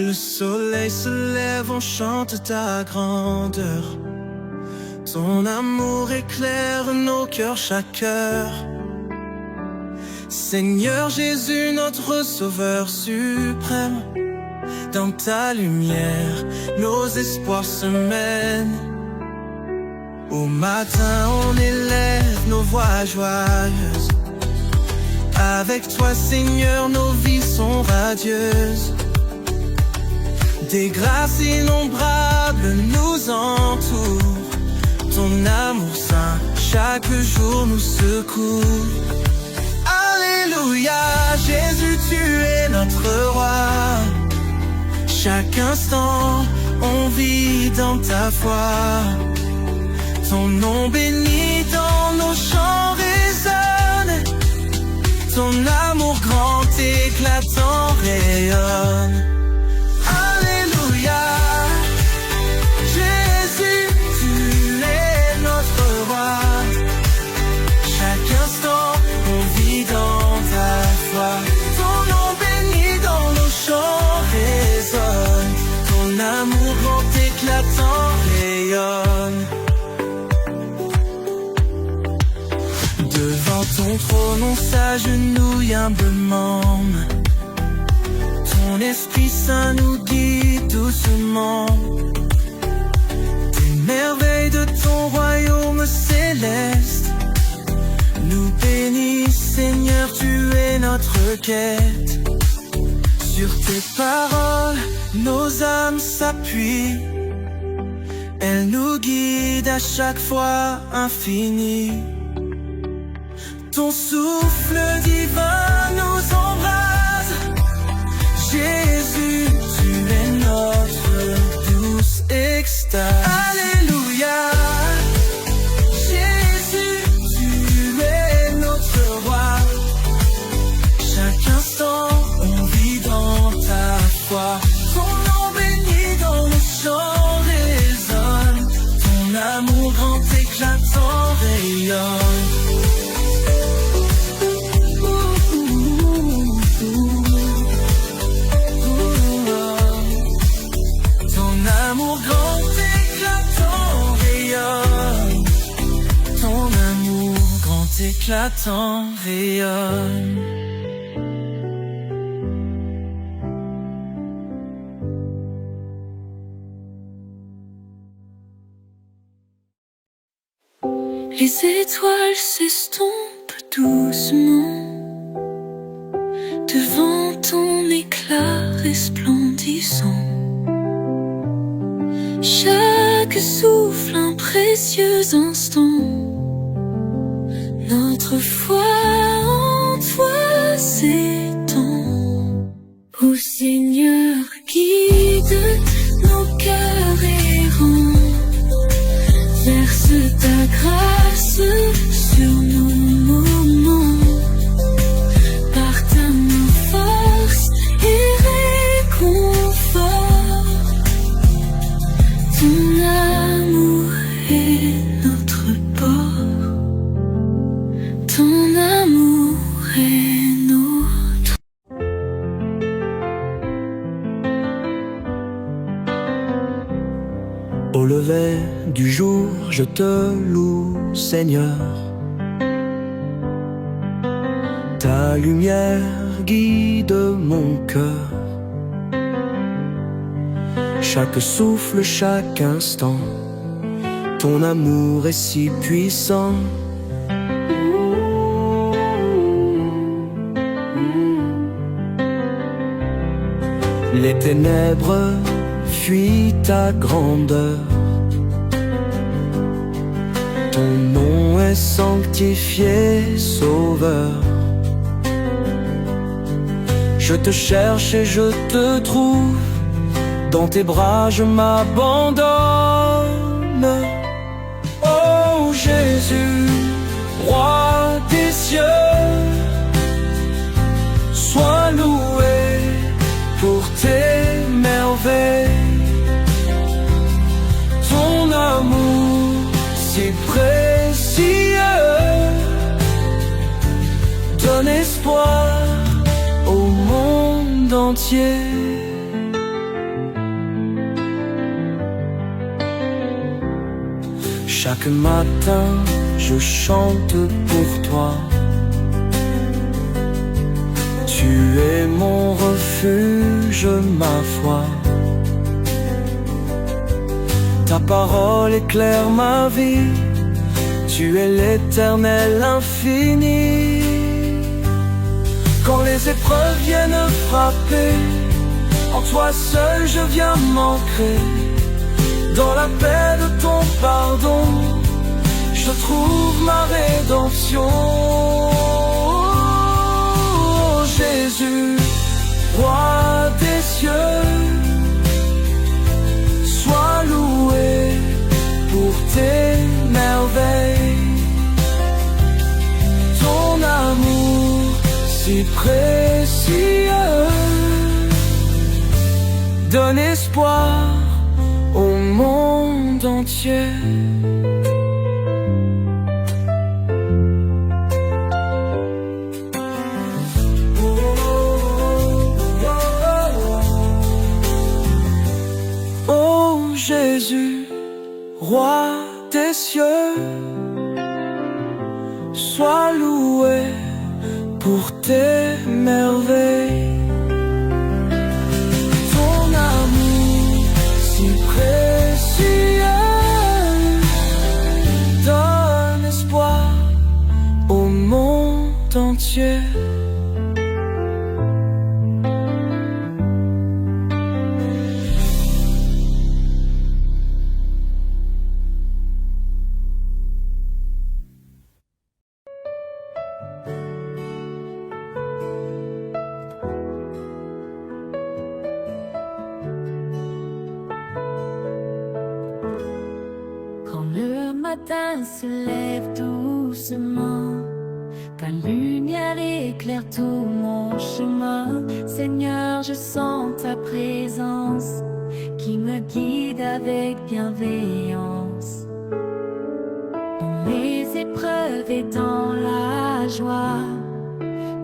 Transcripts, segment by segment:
Le soleil se lève, on chante ta grandeur. Ton amour éclaire nos cœurs chaque heure. Seigneur Jésus, notre Sauveur suprême, dans ta lumière, nos espoirs se mènent. Au matin, on élève nos voix joyeuses. Avec toi, Seigneur, nos vies sont radieuses. Des grâces innombrables nous entourent. Ton amour saint, chaque jour nous secoue. Alléluia, Jésus, tu es notre roi. Chaque instant, on vit dans ta foi. Ton nom béni dans nos chants résonne. Ton amour grand éclatant rayonne. Alléluia, Jésus, tu es notre roi. Chaque instant, on vit dans ta foi. Ton nom béni dans nos chants résonne. Ton amour grand éclatant rayonne. Devant ton trône, on s'agenouille humblement. Ton Esprit Saint nous guide doucement. Des merveilles de ton royaume céleste nous bénissent, Seigneur, tu es notre quête. Sur tes paroles, nos âmes s'appuient. Elles nous guident à chaque fois infinies. Ton souffle divin nous embrase. Jésus, tu es notre douce extase. Alléluia, Jésus, tu es notre roi. Chaque instant, on vit dans ta foi. Ton nom béni dans nos chants résonne. Ton amour grand éclatant rayonne. Amour grand éclatant rayonne. Ton amour grand éclatant rayonne. Les étoiles s'estompent doucement devant ton éclat resplendissant. Chaque souffle un précieux instant. Notre foi en toi s'étend. Ô Seigneur, guide nos cœurs errants. Verse ta grâce sur nos moments. Par ta main force et réconfort. Ton amour est notre port. Ton amour est notre. Au lever du jour, je te loue, Seigneur. Ta lumière guide mon cœur. Chaque souffle, chaque instant, ton amour est si puissant. Les ténèbres fuient ta grandeur. Ton nom est sanctifié, Sauveur. Je te cherche et je te trouve. Dans tes bras je m'abandonne. Oh Jésus, roi des cieux, sois loué pour tes merveilles. Ton amour si précieux donne espoir au monde entier. Chaque matin, je chante pour toi. Tu es mon refuge, ma foi. Ta parole éclaire ma vie. Tu es l'Éternel infini. Quand les épreuves viennent frapper, en toi seul je viens m'ancrer. Dans la paix de ton pardon, je trouve ma rédemption. Oh, Jésus, roi des cieux, sois loué pour tes merveilles. Ton amour si précieux donne espoir au monde entier. Oh Jésus, roi des cieux, sois loué pour tes merveilles. Ton amour si précieux donne espoir au monde entier. Le matin se lève doucement, ta lumière éclaire tout mon chemin. Seigneur, je sens ta présence qui me guide avec bienveillance. Dans les épreuves et dans la joie,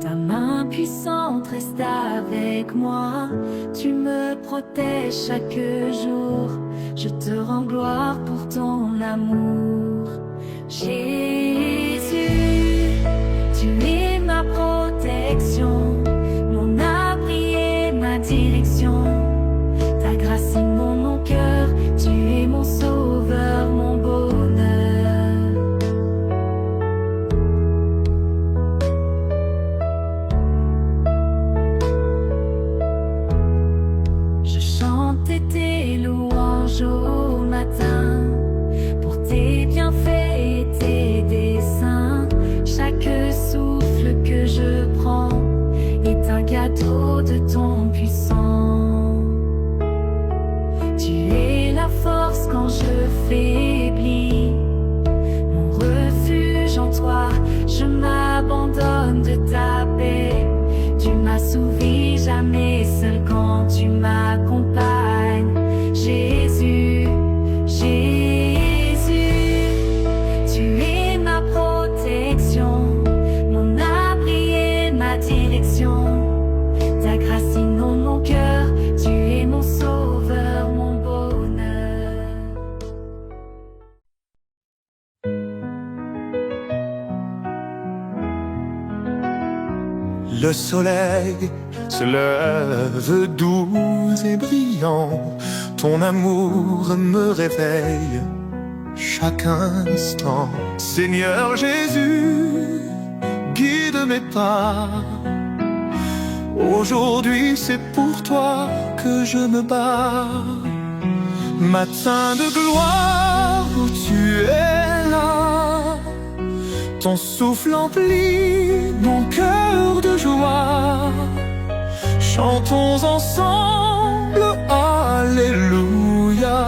ta main puissante reste avec moi. Tu me protèges chaque jour. Je te rends gloire pour ton amour. Jésus, tu es ma protection, mon abri et ma direction. Ta grâce inonde mon cœur, tu es mon sauveur, mon bonheur. Je chantais tes louanges au matin, pour tes bienfaits et tes desseins. Chaque souffle que je prends est un cadeau de ton puissant. Tu es la force quand je faiblis, mon refuge en toi. Je m'abandonne de ta paix. Tu m'assouvis jamais seul quand tu m'accompagnes. Jésus, Jésus, tu es ma protection, mon abri et ma direction. Ta grâce inonde mon cœur, tu es mon sauveur, mon bonheur. Le soleil se lève doux et brillant. Ton amour me réveille chaque instant. Seigneur Jésus, guide mes pas. Aujourd'hui c'est pour toi que je me bats. Matin de gloire où tu es là, ton souffle emplit mon cœur de joie. Chantons ensemble, Alléluia,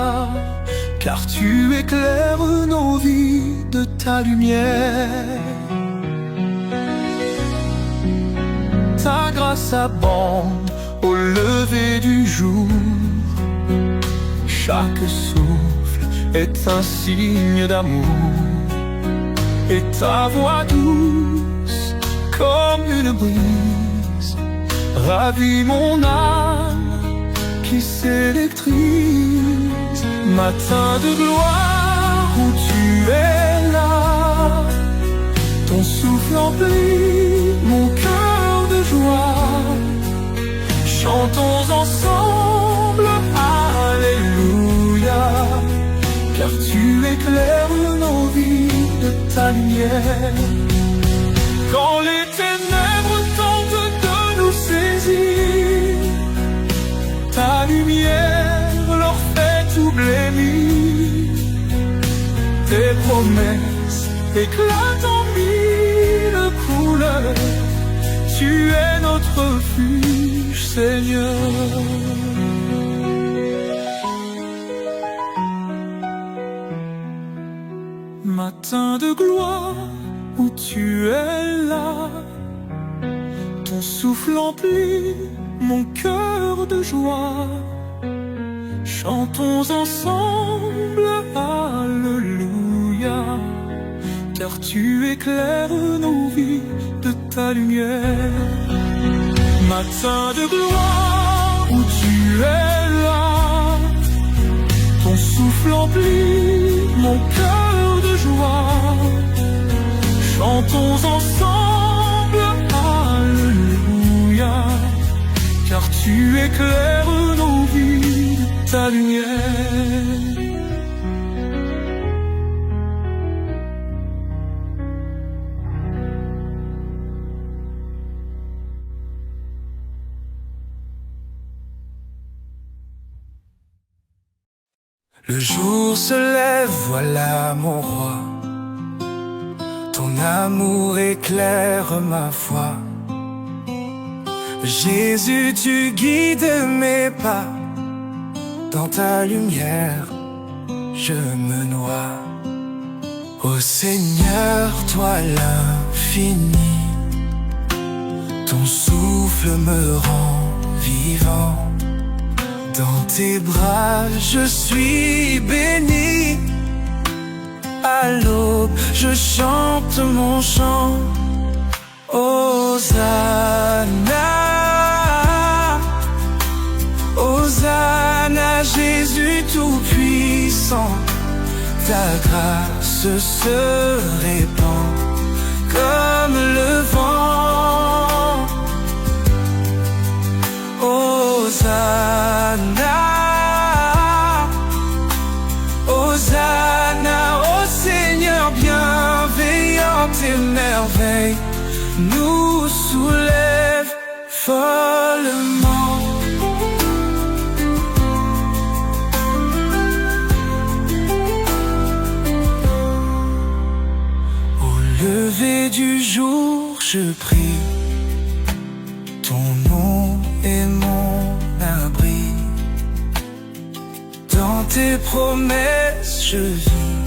car tu éclaires nos vies de ta lumière. Ta grâce abonde au lever du jour. Chaque souffle est un signe d'amour. Et ta voix douce comme une brise ravit mon âme qui s'électrise. Matin de gloire où tu ta lumière. Quand les ténèbres tentent de nous saisir, ta lumière leur fait tout blêmir. Tes promesses éclatent en mille couleurs. Tu es notre refuge, Seigneur. Matin de gloire où tu es là, ton souffle emplit mon cœur de joie. Chantons ensemble, Alléluia, car tu éclaires nos vies de ta lumière. Matin de gloire où tu es là, ton souffle emplit mon cœur de joie. Chantons ensemble, Alléluia, car tu éclaires nos vies de ta lumière. Le jour se lève, voilà mon roi. Ton amour éclaire ma foi. Jésus, tu guides mes pas. Dans ta lumière, je me noie. Ô Seigneur, toi l'infini, ton souffle me rend vivant. Dans tes bras, je suis béni. À l'aube, je chante mon chant. Hosanna, Hosanna, Jésus tout-puissant. Ta grâce se répand comme le vent. Hosanna, Hosanna, ô Seigneur bienveillant, tes merveilles nous soulèvent follement. Au lever du jour, je prie, ton nom est mon abri. Dans tes promesses je vis,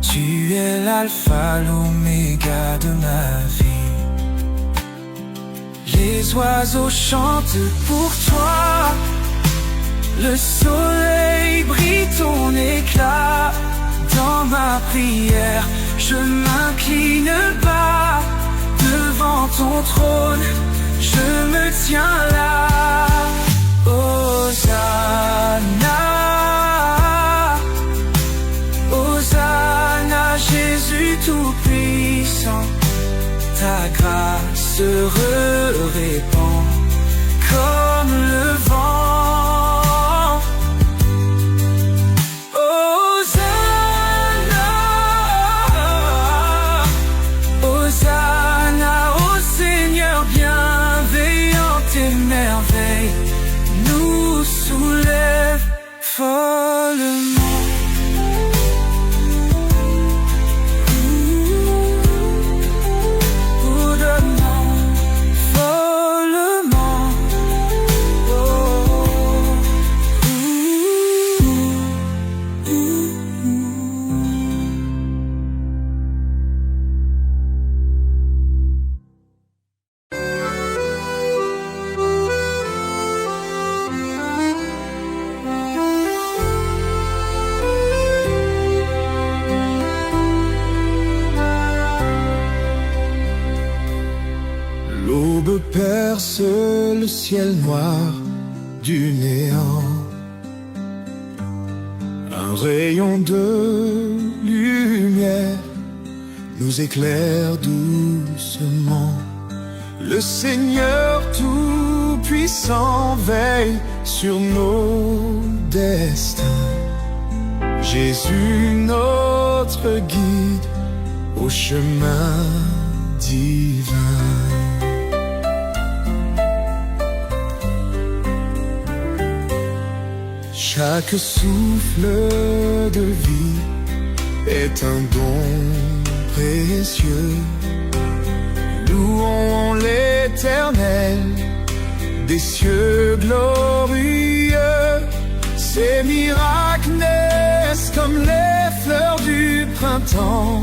tu es l'alpha, l'oméga de ma vie. Les oiseaux chantent pour toi, le soleil brille ton éclat. Dans ma prière, je m'incline bas devant ton trône, je me tiens là. Hosanna, Hosanna, Jésus tout-puissant. Ta grâce se répand comme le vent. Hosanna, Hosanna, ô Seigneur bienveillant, tes merveilles nous soulèvent follement. L'aube perce le ciel noir du néant. Un rayon de lumière nous éclaire doucement. Le Seigneur tout-puissant veille sur nos destins. Jésus notre guide au chemin divin. Chaque souffle de vie est un don précieux. Louons l'Éternel des cieux glorieux. Ces miracles naissent comme les fleurs du printemps.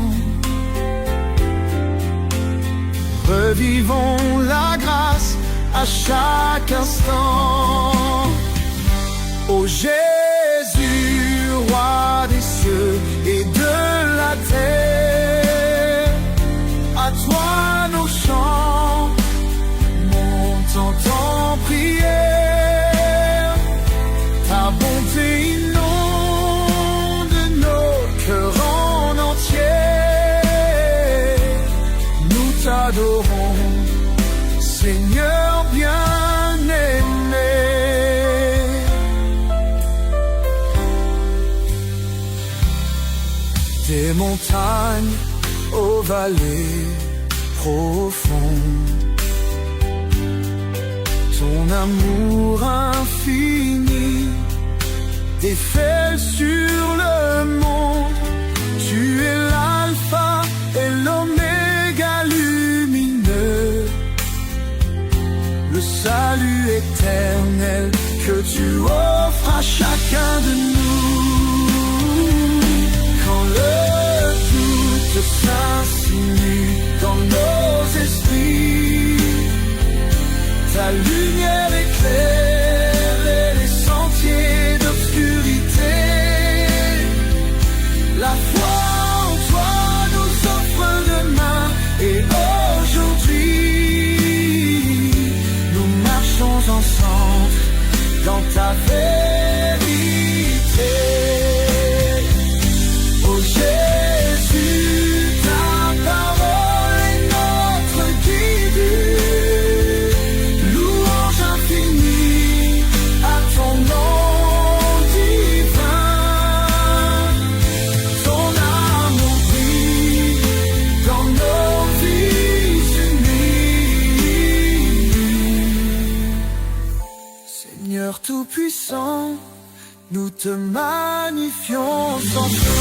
Revivons la grâce à chaque instant. Ô Jésus, roi des cieux et de la terre, à toi nos chants montent en prière. Ta bonté inonde nos cœurs en entier. Nous t'adorons, Seigneur bien-aimé. Des montagnes aux vallées profondes, ton amour infini déferle sur le monde. Tu es l'alpha et l'oméga lumineux, le salut éternel que tu offres à chacun de nous. Quand le doute s'insinue dans nos esprits, ta lumière éclaire les sentiers d'obscurité. La foi en toi nous offre demain, et aujourd'hui nous marchons ensemble dans ta vérité. Ô Jésus, ta parole est notre guide. Louange infinie à ton nom divin. Ton amour brille dans nos vies unies. Seigneur Tout-Puissant, nous te magnifions sans fin.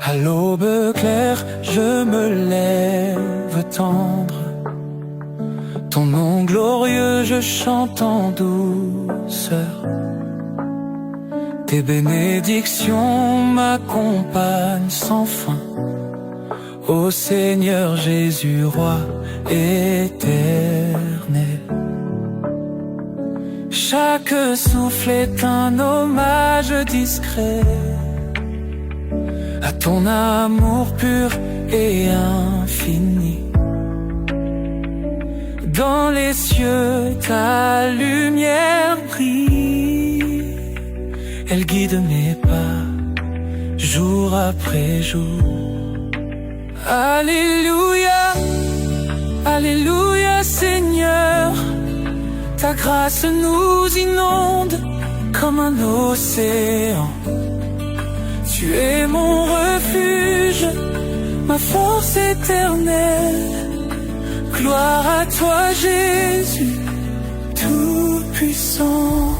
À l'aube claire, je me lève tendre. Ton nom glorieux, je chante en douceur. Tes bénédictions m'accompagnent sans fin. Ô Seigneur Jésus, roi éternel. Chaque souffle est un hommage discret à ton amour pur et infini. Dans les cieux, ta lumière brille. Elle guide mes pas, jour après jour. Alléluia, Alléluia Seigneur. Ta grâce nous inonde comme un océan. Tu es mon refuge, ma force éternelle. Gloire à toi Jésus, Tout-Puissant.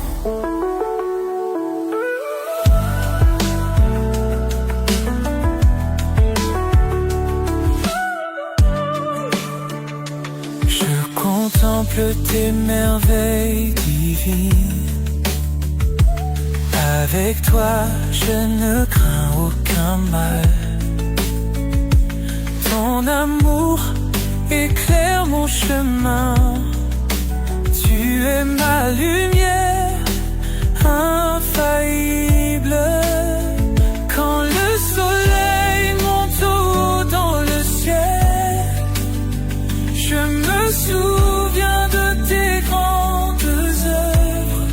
Je contemple tes merveilles divines. Avec toi, je ne crains aucun mal. amour éclaire mon chemin. Tu es ma lumière infaillible. Quand le soleil monte haut dans le ciel, je me souviens de tes grandes œuvres.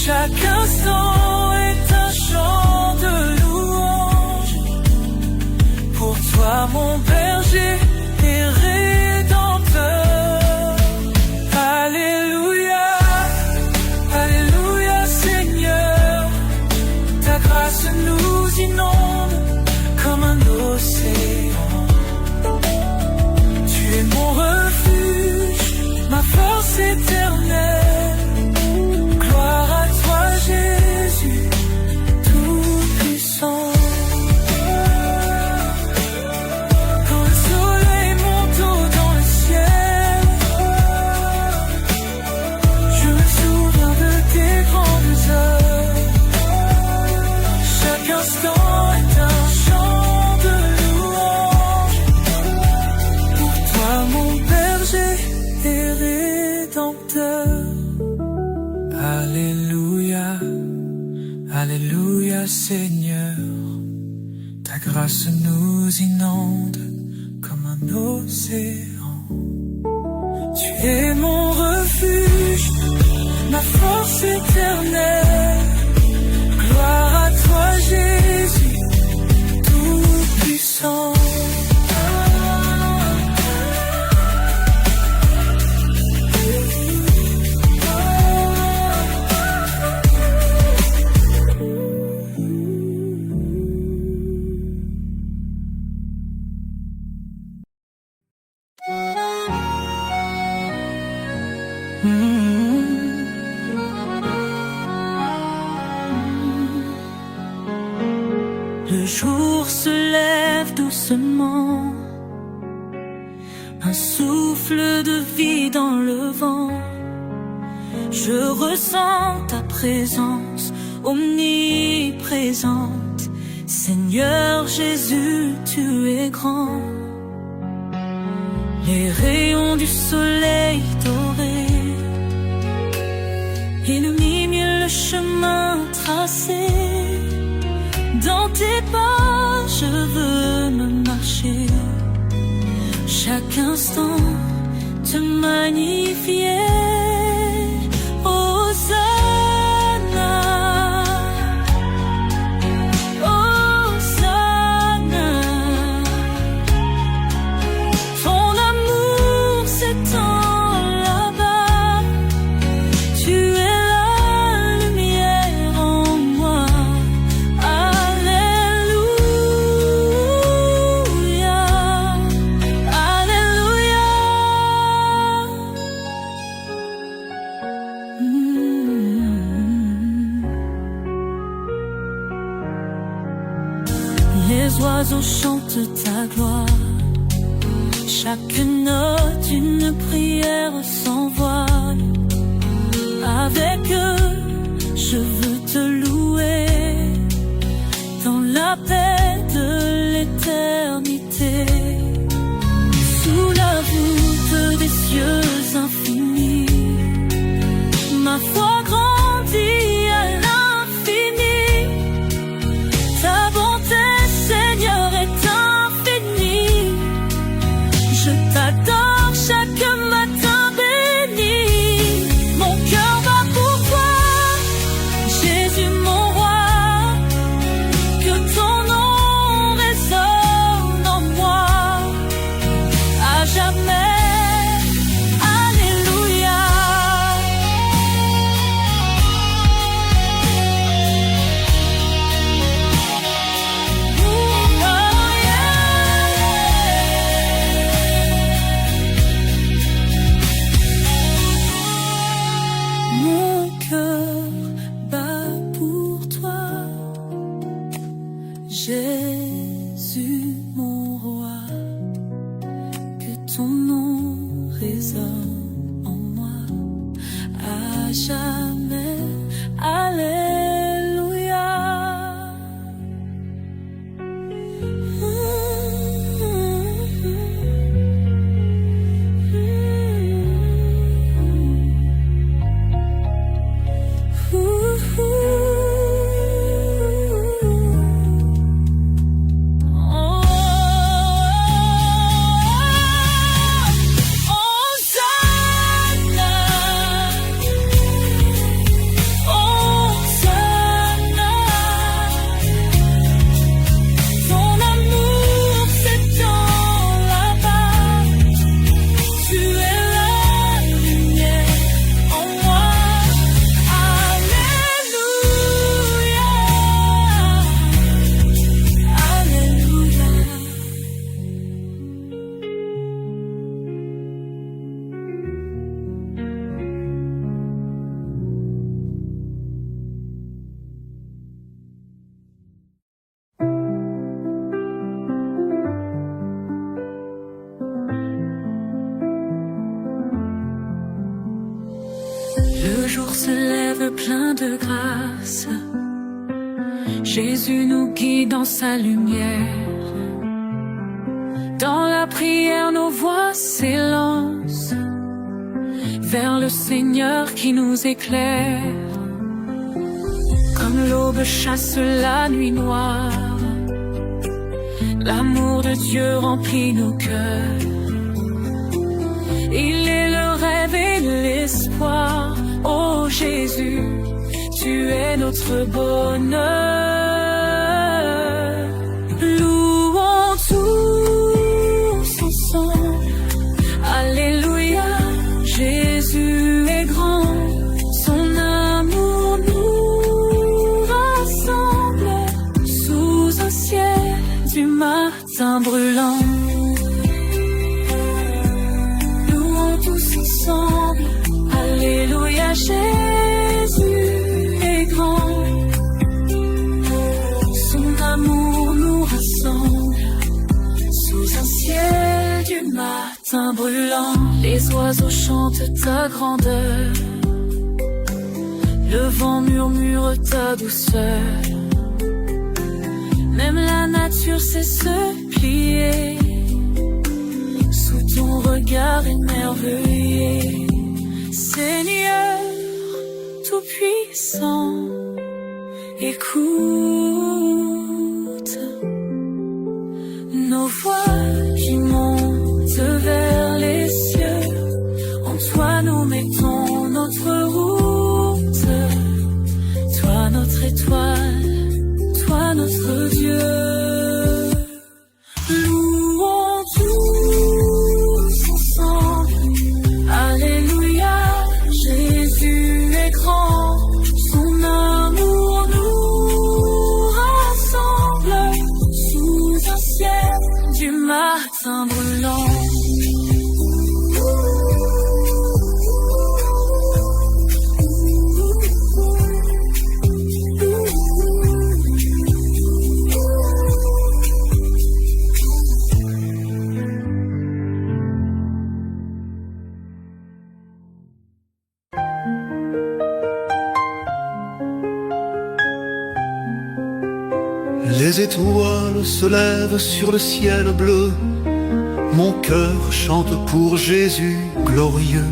Chaque instant est un chant de louange pour toi, mon berger et rédempteur. Alléluia, Alléluia Seigneur, ta grâce nous inonde comme un océan. Tu es mon refuge, ma force éternelle. Gloire à toi Jésus, tout-puissant. Quand le soleil monte haut dans le ciel, je me souviens de tes grandes œuvres. Chaque instant est un chant de louange pour toi, mon berger et rédempteur. Alléluia, Alléluia Seigneur, ta grâce nous inonde comme un océan. Tu es mon refuge, ma force éternelle. Gloire à toi Jésus, tout-puissant. Le jour se lève doucement, un souffle de vie dans le vent. Je ressens ta présence omniprésente. Seigneur Jésus, tu es grand. Les rayons du soleil doré illuminent le chemin tracé. Dans tes pas, je veux me marcher. Chaque instant, te magnifier. Hosanna, Hosanna. Ton amour s'étend là-bas. Tu es la lumière en moi. Les oiseaux chantent ta gloire. Chaque note une prière sans voix. Avec eux, je veux te louer dans la paix de l'éternité. Sous la voûte des cieux infinis, ma foi grandit à l'infini. Ta bonté, Seigneur, est infinie. Je t'adore chaque matin béni. Mon cœur bat pour toi, Jésus mon roi. Que ton nom résonne en moi à jamais. Alléluia. Mon cœur bat pour toi, Jésus mon roi. Que ton nom résonne en moi à jamais. Alléluia. jour se lève plein de grâce. Jésus nous guide dans sa lumière. Dans la prière, nos voix s'élancent vers le Seigneur qui nous éclaire. Comme l'aube chasse la nuit noire, l'amour de Dieu remplit nos cœurs. Il est le rêve et l'espoir. Oh Jésus, tu es notre bonheur. Louons tous ensemble. Alléluia, Jésus est grand. Son amour nous rassemble sous un ciel du matin brûlant. Alléluia, Jésus est grand. Son amour nous rassemble sous un ciel du matin brûlant. Les oiseaux chantent ta grandeur, le vent murmure ta douceur. Même la nature sait se plier sous ton regard émerveillé. Seigneur tout-puissant, écoute nos voix qui montent vers les cieux. En toi nous mettons notre route. Toi notre étoile, toi notre Dieu. Louons tous ensemble. Alléluia, Jésus est grand. Son amour nous rassemble sous un ciel du matin brûlant. Les étoiles se lèvent sur le ciel bleu. Mon cœur chante pour Jésus glorieux.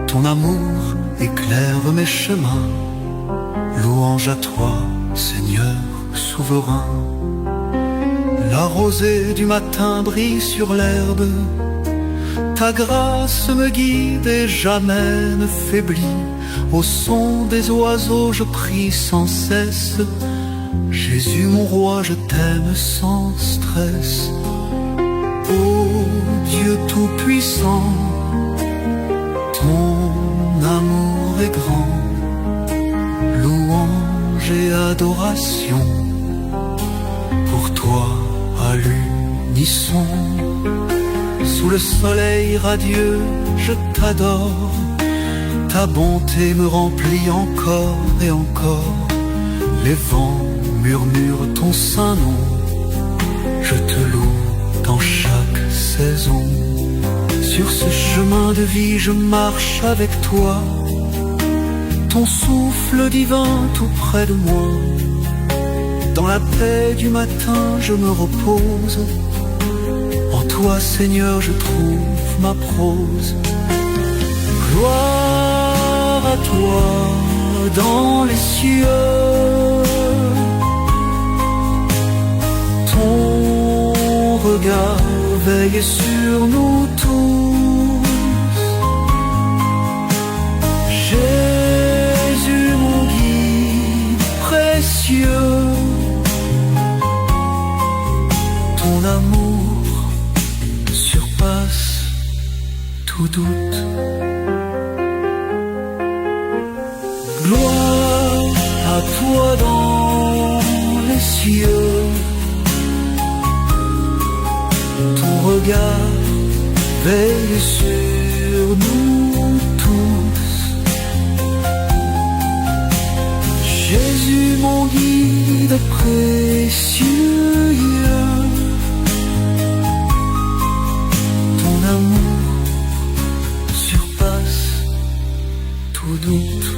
Ton amour éclaire mes chemins. Louange à toi, Seigneur souverain. La rosée du matin brille sur l'herbe. Ta grâce me guide et jamais ne faiblit. Au son des oiseaux je prie sans cesse. Jésus mon roi, je t'aime sans stress. Ô Dieu tout-puissant, ton amour est grand. Louange et adoration pour toi à l'unisson. Sous le soleil radieux, je t'adore. Ta bonté me remplit encore et encore. Les vents murmure ton saint nom, je te loue dans chaque saison. Sur ce chemin de vie je marche avec toi, ton souffle divin tout près de moi. Dans la paix du matin je me repose, en toi Seigneur je trouve ma prose. Gloire à toi dans les cieux, ton regard veille sur nous tous. Jésus mon guide précieux, ton amour surpasse tout doute. Gloire à toi dans les cieux, ton regard veille sur nous tous. Jésus mon guide précieux, ton amour surpasse tout doute.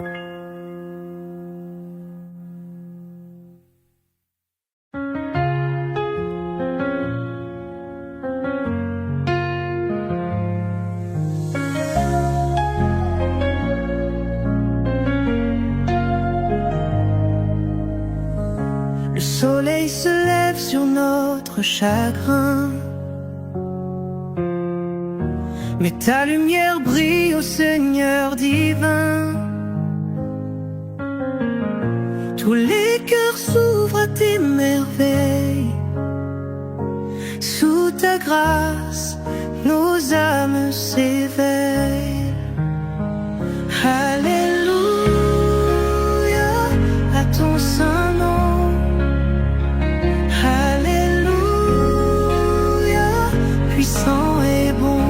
Le soleil se lève sur notre chagrin, mais ta lumière brille, ô Seigneur divin. Tous les cœurs s'ouvrent à tes merveilles. Sous ta grâce, nos âmes s'éveillent. Alléluia à ton saint nom. Alléluia, puissant et bon.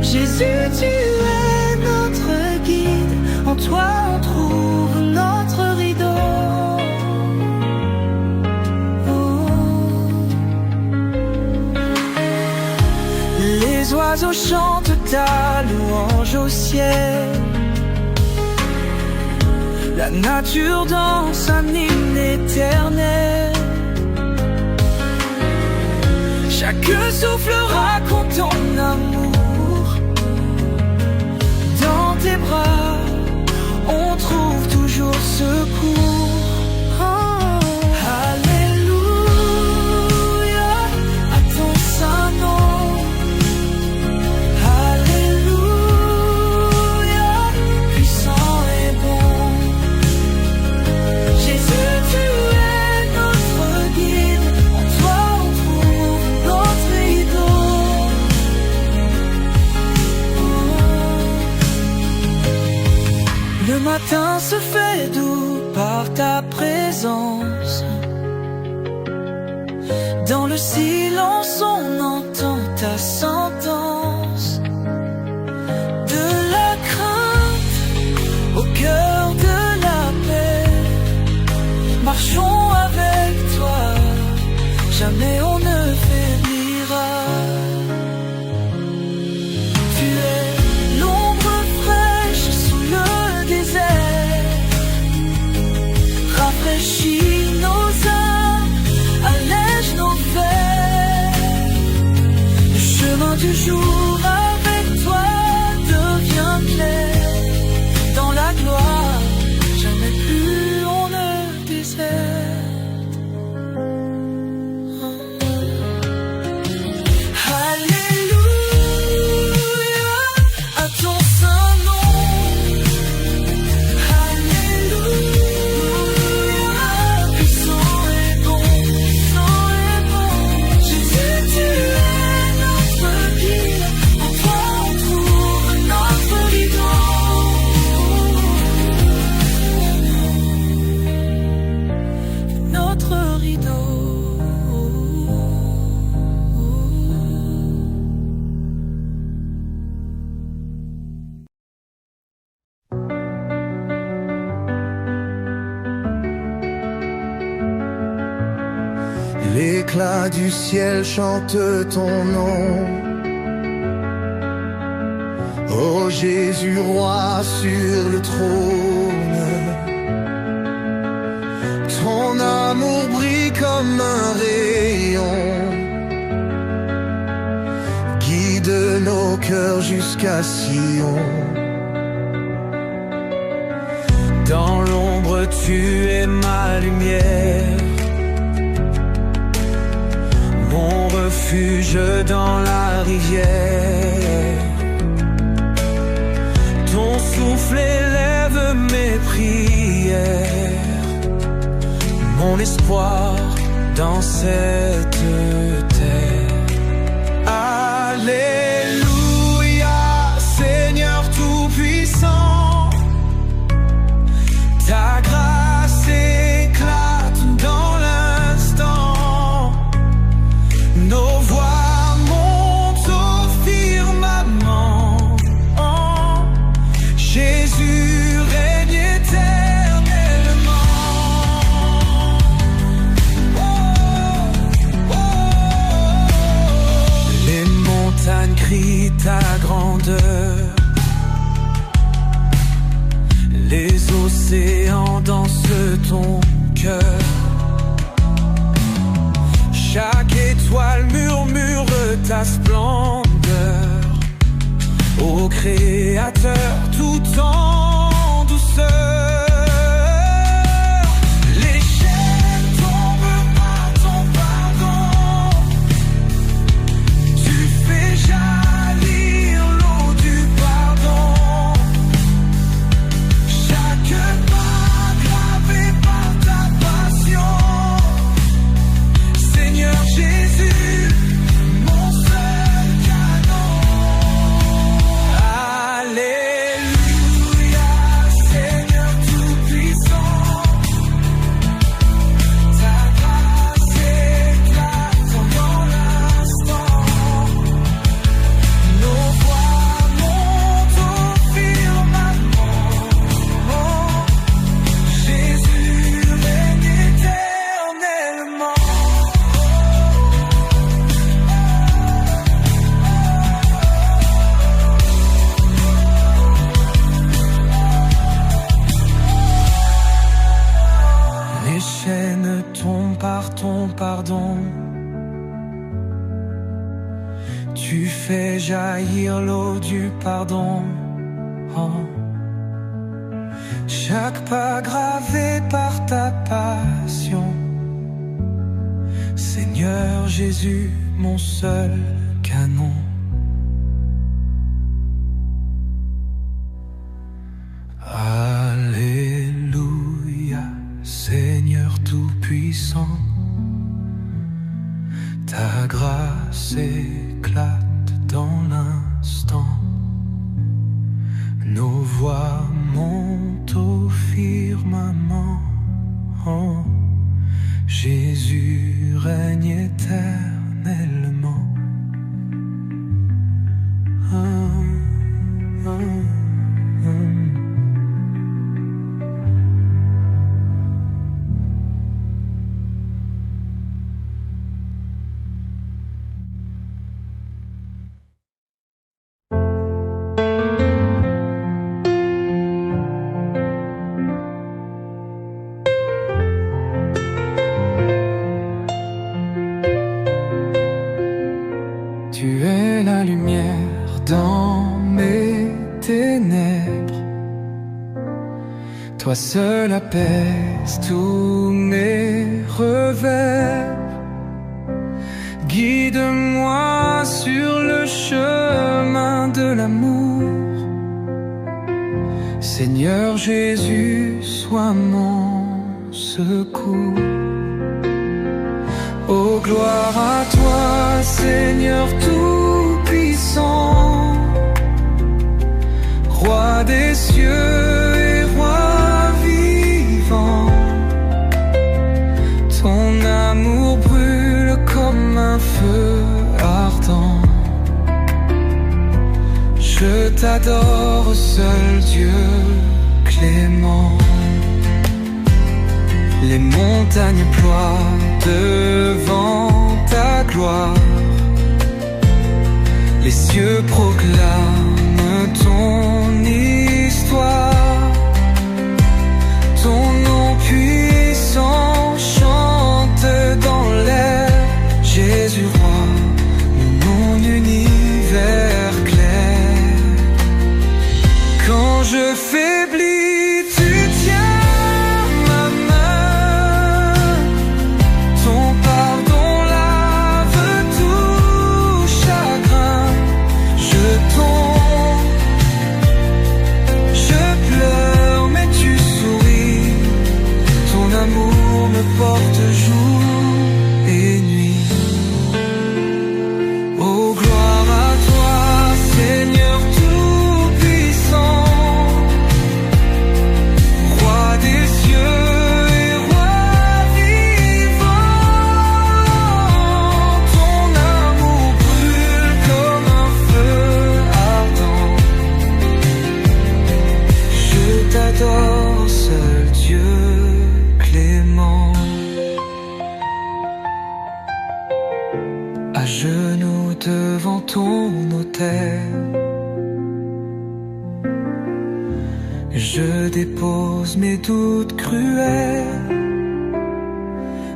Jésus, tu es notre guide. En toi on trouve notre rideau. Les oiseaux chantent ta louange au ciel. La nature danse un hymne éternel. Chaque souffle raconte ton amour. Dans tes bras, on trouve toujours secours. Oh. Alléluia à ton saint nom. Alléluia, puissant et bon. Jésus, tu es notre guide. En toi on trouve notre idole. Le matin se fait doux par ta présence. Dans le silence on entend ta sentence. De la crainte au cœur de la paix. Marchons avec toi, jamais on ne faiblira. Tu es l'ombre fraîche sous le désert. Rafraîchis nos âmes, allège nos fers. Le chemin du jour avec toi devient clair. Dans la gloire, jamais plus on ne déserte. Alléluia à ton saint nom. Alléluia, puissant et bon, puissant et bon. Jésus, tu es notre guide. En toi on trouve notre rideau. Notre rideau. L'éclat du ciel chante ton nom. Ô Jésus, roi sur le trône. Ton amour brille comme un rayon. Guide nos cœurs jusqu'à Sion. Dans l'ombre tu es ma lumière, mon refuge dans la rivière. Ton souffle élève mes prières, mon espoir dans cette terre. Alléluia, Seigneur tout-puissant, ta grâce éclate dans l'instant. Nos voix montent au firmament. Oh, Jésus règne éternellement. Oh, oh, oh. Les montagnes Les océans dansent ton cœur. Chaque étoile murmure ta splendeur. Ô Créateur, tout en douceur. Les chaînes tombent par ton pardon. Tu fais jaillir l'eau du pardon. Chaque pas gravé par ta passion. Seigneur Jésus, mon seul canon. Alléluia, Seigneur Tout-Puissant. Ta grâce éclate dans l'instant. Nos voix montent au firmament. Jésus règne éternellement. Les chaînes tombent par ton pardon. Tu fais jaillir l'eau du pardon. Oh. Chaque pas gravé par ta passion. Seigneur Jésus, mon seul canon. Alléluia, Seigneur Tout-Puissant. Ta grâce éclate dans l'instant. Nos voix montent au firmament. Oh, Jésus règne éternellement. Tu es la lumière dans mes ténèbres. Toi seul apaises tous mes revers. Guide-moi sur le chemin de l'amour. Seigneur Jésus, sois mon secours. Oh, gloire à toi, Seigneur Tout-Puissant, Roi des cieux et Roi vivant. Ton amour brûle comme un feu ardent. Je t'adore, seul Dieu clément. Les montagnes ploient devant ta gloire. Les cieux proclament ton histoire. Ton nom puissant chante dans l'air. Jésus roi, mon univers clair. Quand je faiblis, tu tiens ma main. Ton pardon lave tout chagrin. Je tombe, je pleure, mais tu souris. Ton amour me porte jour et nuit. Oh, gloire à toi, Seigneur Tout-Puissant. Je dépose mes doutes cruels,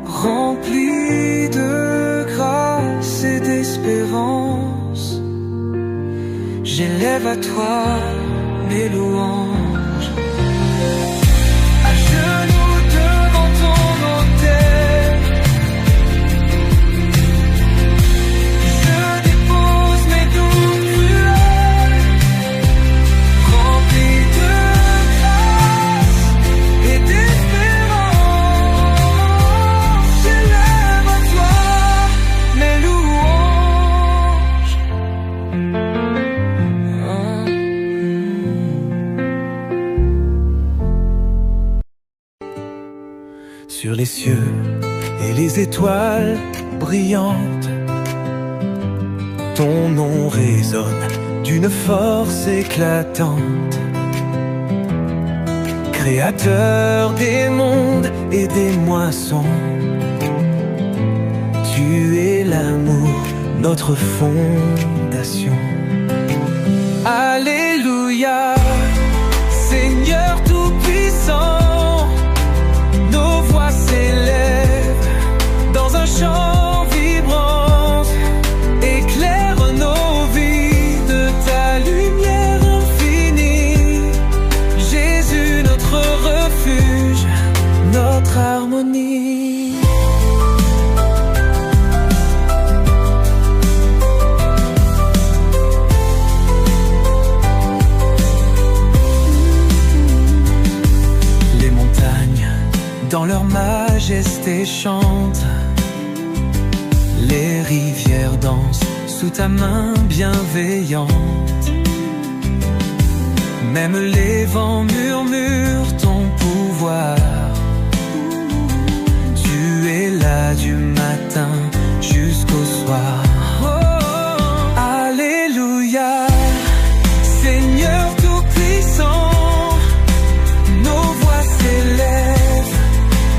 remplis de grâce et d'espérance. J'élève à toi mes louanges. À genoux devant ton autel, je dépose mes doutes cruels, remplis de grâce et d'espérance. J'élève à toi mes louanges. Sur les cieux et les étoiles brillantes, ton nom résonne d'une force éclatante. Créateur des mondes et des moissons, tu es l'amour, notre fondation. Alléluia, Seigneur tout-puissant, nos voix s'élèvent dans un chant vibrant. Éclaire nos vies de ta lumière infinie. Jésus, notre refuge, notre harmonie. Les montagnes dans leur majesté chantent, les rivières dansent sous ta main bienveillante. Même les vents murmurent ton pouvoir. Tu es là du matin jusqu'au soir. Oh, alléluia, Seigneur tout-puissant, nos voix s'élèvent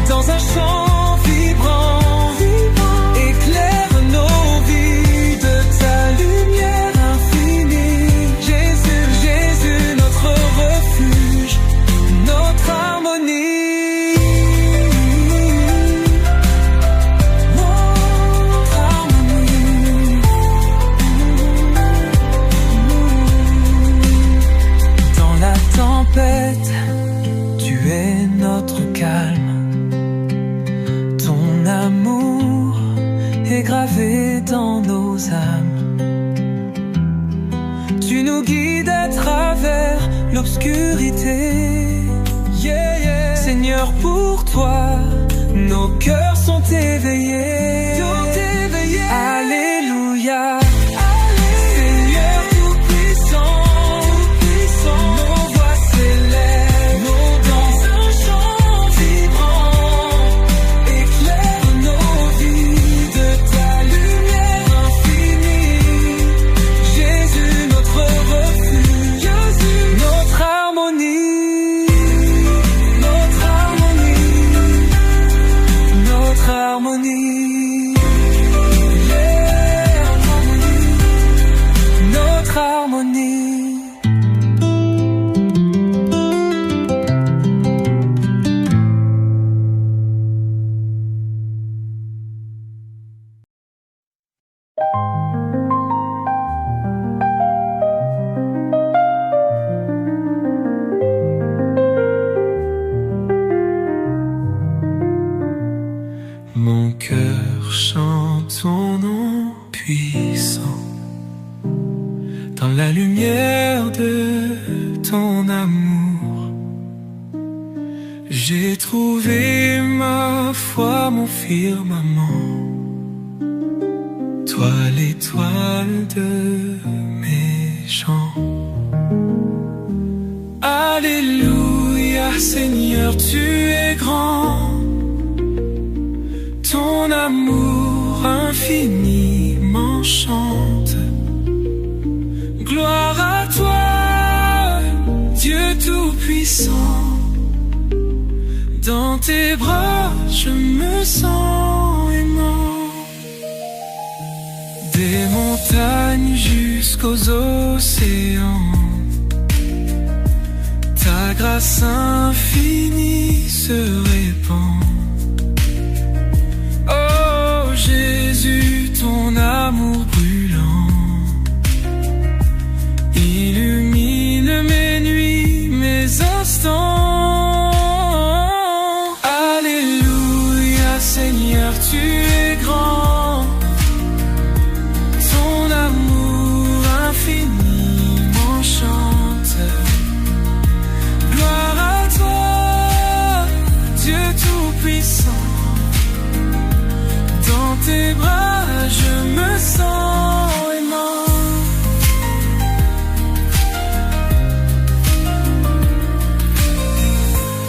dans un chant vibrant. Éclaire nos vies de ta lumière infinie. Jésus, Jésus, notre refuge, notre harmonie. Notre harmonie. Dans la tempête, tu es notre calme. Ton amour est gravé dans nos âmes. Tu nous guides à travers l'obscurité. Yeah, yeah. Seigneur, pour toi, nos cœurs sont éveillés. Alléluia. Seigneur tout-puissant, nos voix s'élèvent dans un chant vibrant. Éclaire nos vies de ta lumière infinie. Jésus, notre refuge, Jésus, notre harmonie. Notre harmonie. Notre harmonie. Yeah, harmonie. Notre harmonie. Mon cœur chante ton nom puissant. Dans la lumière de ton amour, j'ai trouvé ma foi, mon firmament. Toi l'étoile de mes chants. Alléluia, Seigneur, tu es grand. Ton amour infini m'enchante. Gloire à toi, Dieu tout-puissant. Dans tes bras, je me sens aimant. Des montagnes jusqu'aux océans, ta ta grâce infinie se répand. Oh Jésus, ton amour brûlant illumine mes nuits, mes instants. Alléluia, Seigneur, tu es grand. Ton amour infini m'enchante. Gloire à toi, Dieu tout-puissant. Dans tes bras, je me sens aimant.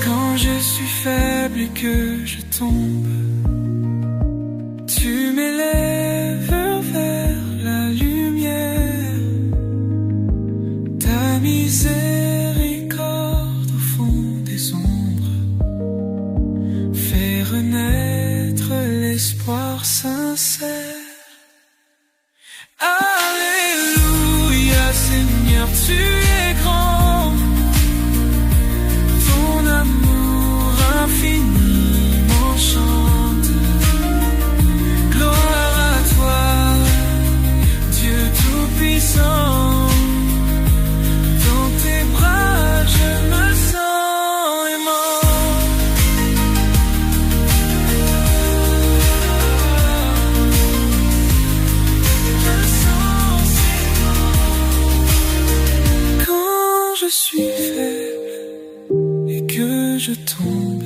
Quand je suis faible et que je tombe, tu m'élèves vers la lumière. Ta miséricorde au fond des ombres fait renaître l'espoir sincère. Alléluia, Seigneur, tu es grand. Ton amour infini m'enchante. Gloire à toi, Dieu tout-puissant. Dans tes bras, je me sens aimant. Quand je suis faible et que je tombe,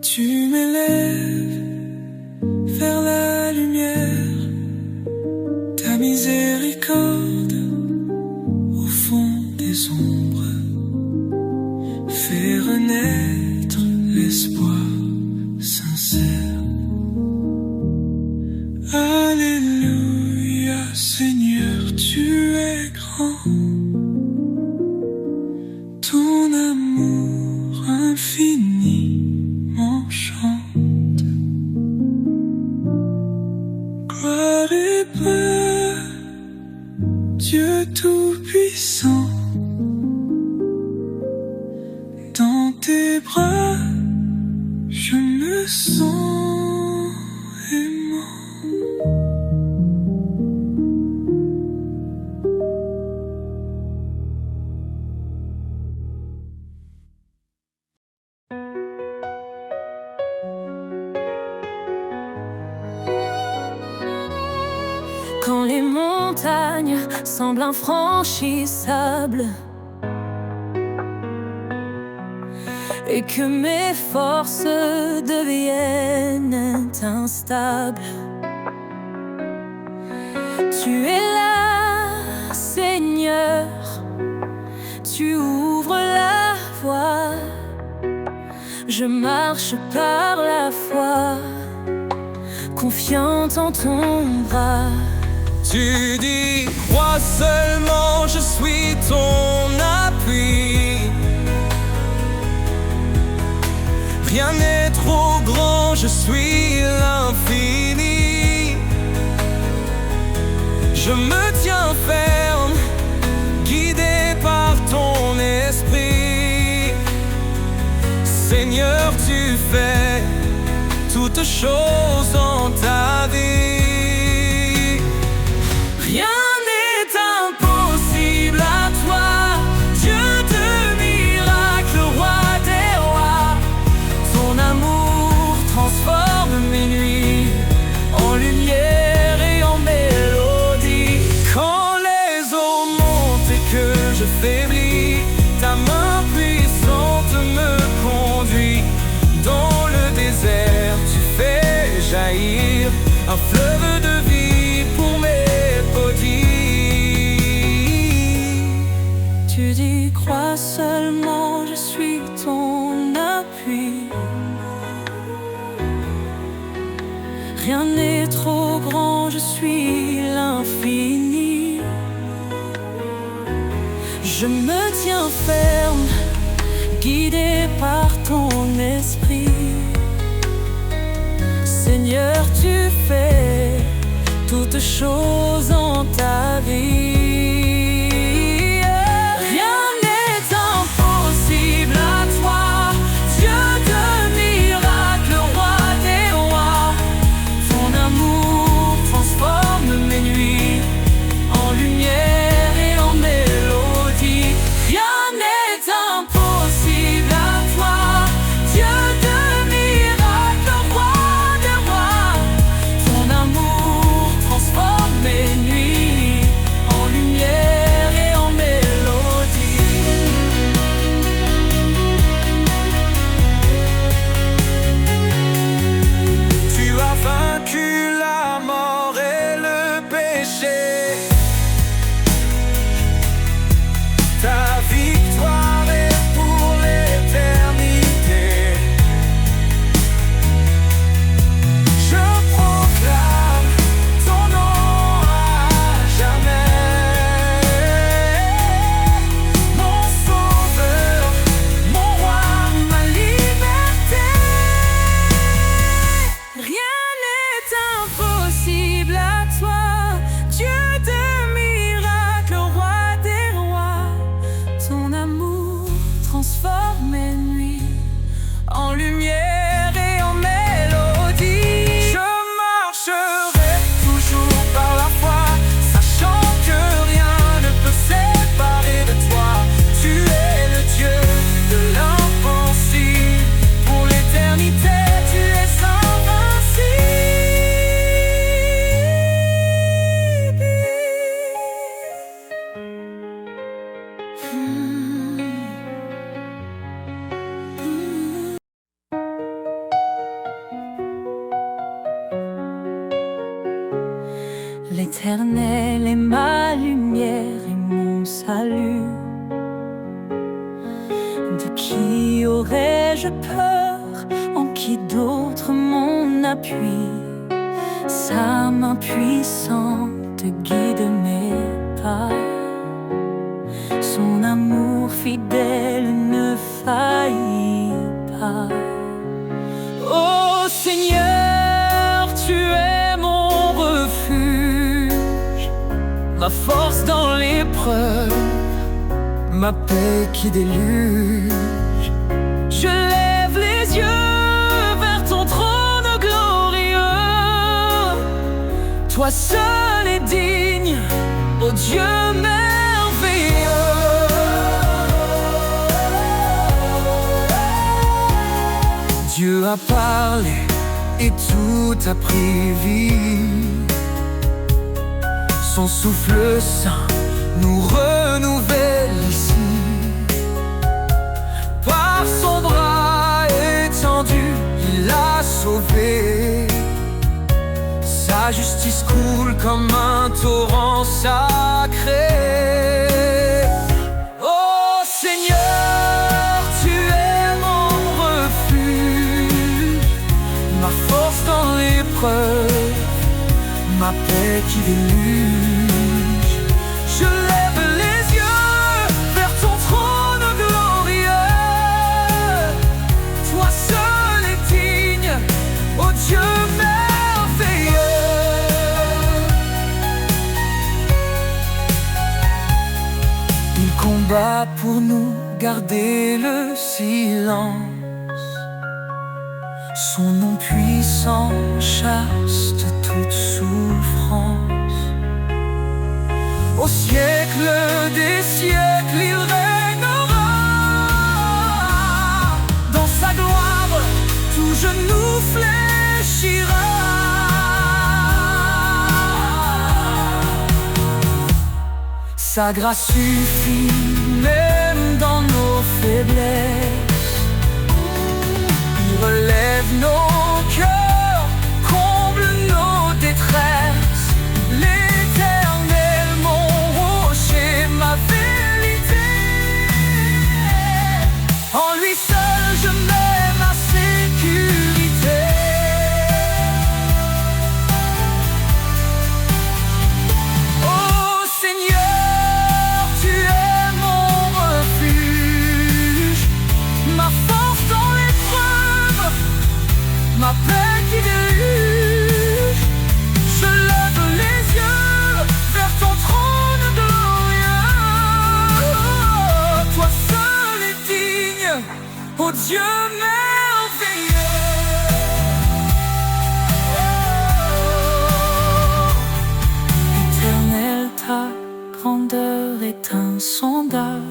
tu m'élèves vers la lumière. Ta miséricorde au fond des ombres fait renaître l'espoir sincère. Alléluia, Seigneur, tu es grand. Ton amour infini m'enchante. Gloire et paix, Dieu tout-puissant. Dans tes bras, je me sens aimant. Quand les montagnes semblent infranchissables et que mes forces deviennent instables, tu es là, Seigneur, tu ouvres la voie. Je marche par la foi, confiante en ton bras. Tu dis, crois seulement, je suis ton appui. Rien n'est trop grand, je suis l'infini. Je me tiens ferme, guidé par ton esprit. Seigneur, tu fais toutes choses en ta vie. Rien n'est impossible à toi, Dieu de miracles, roi des rois. Ton amour transforme mes nuits en lumière et en mélodie. Quand les eaux montent et que je faiblis, ta main puissante me conduit. Dans le désert, tu fais jaillir un fleuve de vie pour mes petits. Tu dis, crois seulement, je suis ton appui. Rien n'est trop grand, je suis l'infini. Je me tiens ferme, guidé par ton esprit. Seigneur, tu fais toutes choses en ta vie. Rien n'est impossible. L'Éternel est ma lumière et mon salut. De qui aurais-je peur? En qui d'autre mon appui? Sa main puissante guide mes pas. Son amour fidèle ne faillit pas. Ô Seigneur, tu es mon refuge, ma force dans l'épreuve, ma paix qui déluge. Je lève les yeux vers ton trône glorieux. Toi seul es digne, ô Dieu merveilleux. Dieu a parlé et tout a pris vie. Son souffle saint nous renouvelle ici. Par son bras étendu, il a sauvé. Sa justice coule comme un torrent sacré. Ô Seigneur, tu es mon refuge, ma force dans l'épreuve, ma paix qui déluge. Je lève les yeux vers ton trône glorieux. Toi seul es digne, ô Dieu merveilleux. Il combat pour nous, garder le silence. Son nom puissant chasse de toute souffrance. Au siècle des siècles, il régnera. Dans sa gloire, tout genou fléchira. Sa grâce suffit même dans nos faiblesses. Il relève nos cœurs, comble nos détresses. L'Éternel, mon rocher, ma vérité. En lui seul je mets ma sécurité. Ô Seigneur, tu es mon refuge, ma force dans l'épreuve, ma paix qui déluge. Je lève les yeux vers ton trône glorieux. Toi seul es digne, ô Dieu merveilleux. Éternel, ta grandeur est insondable.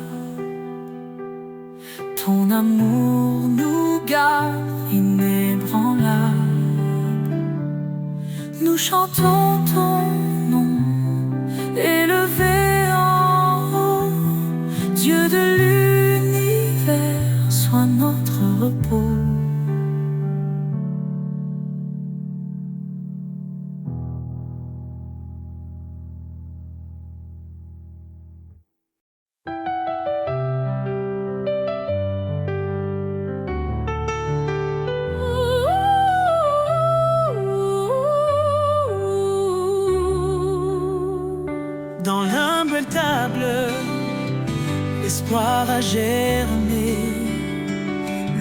Ton amour nous garde inébranlable. Nous chantons ton nom, élevé en haut. Dieu de l'univers, sois notre repos. Dans l'humble table, l'espoir a germé.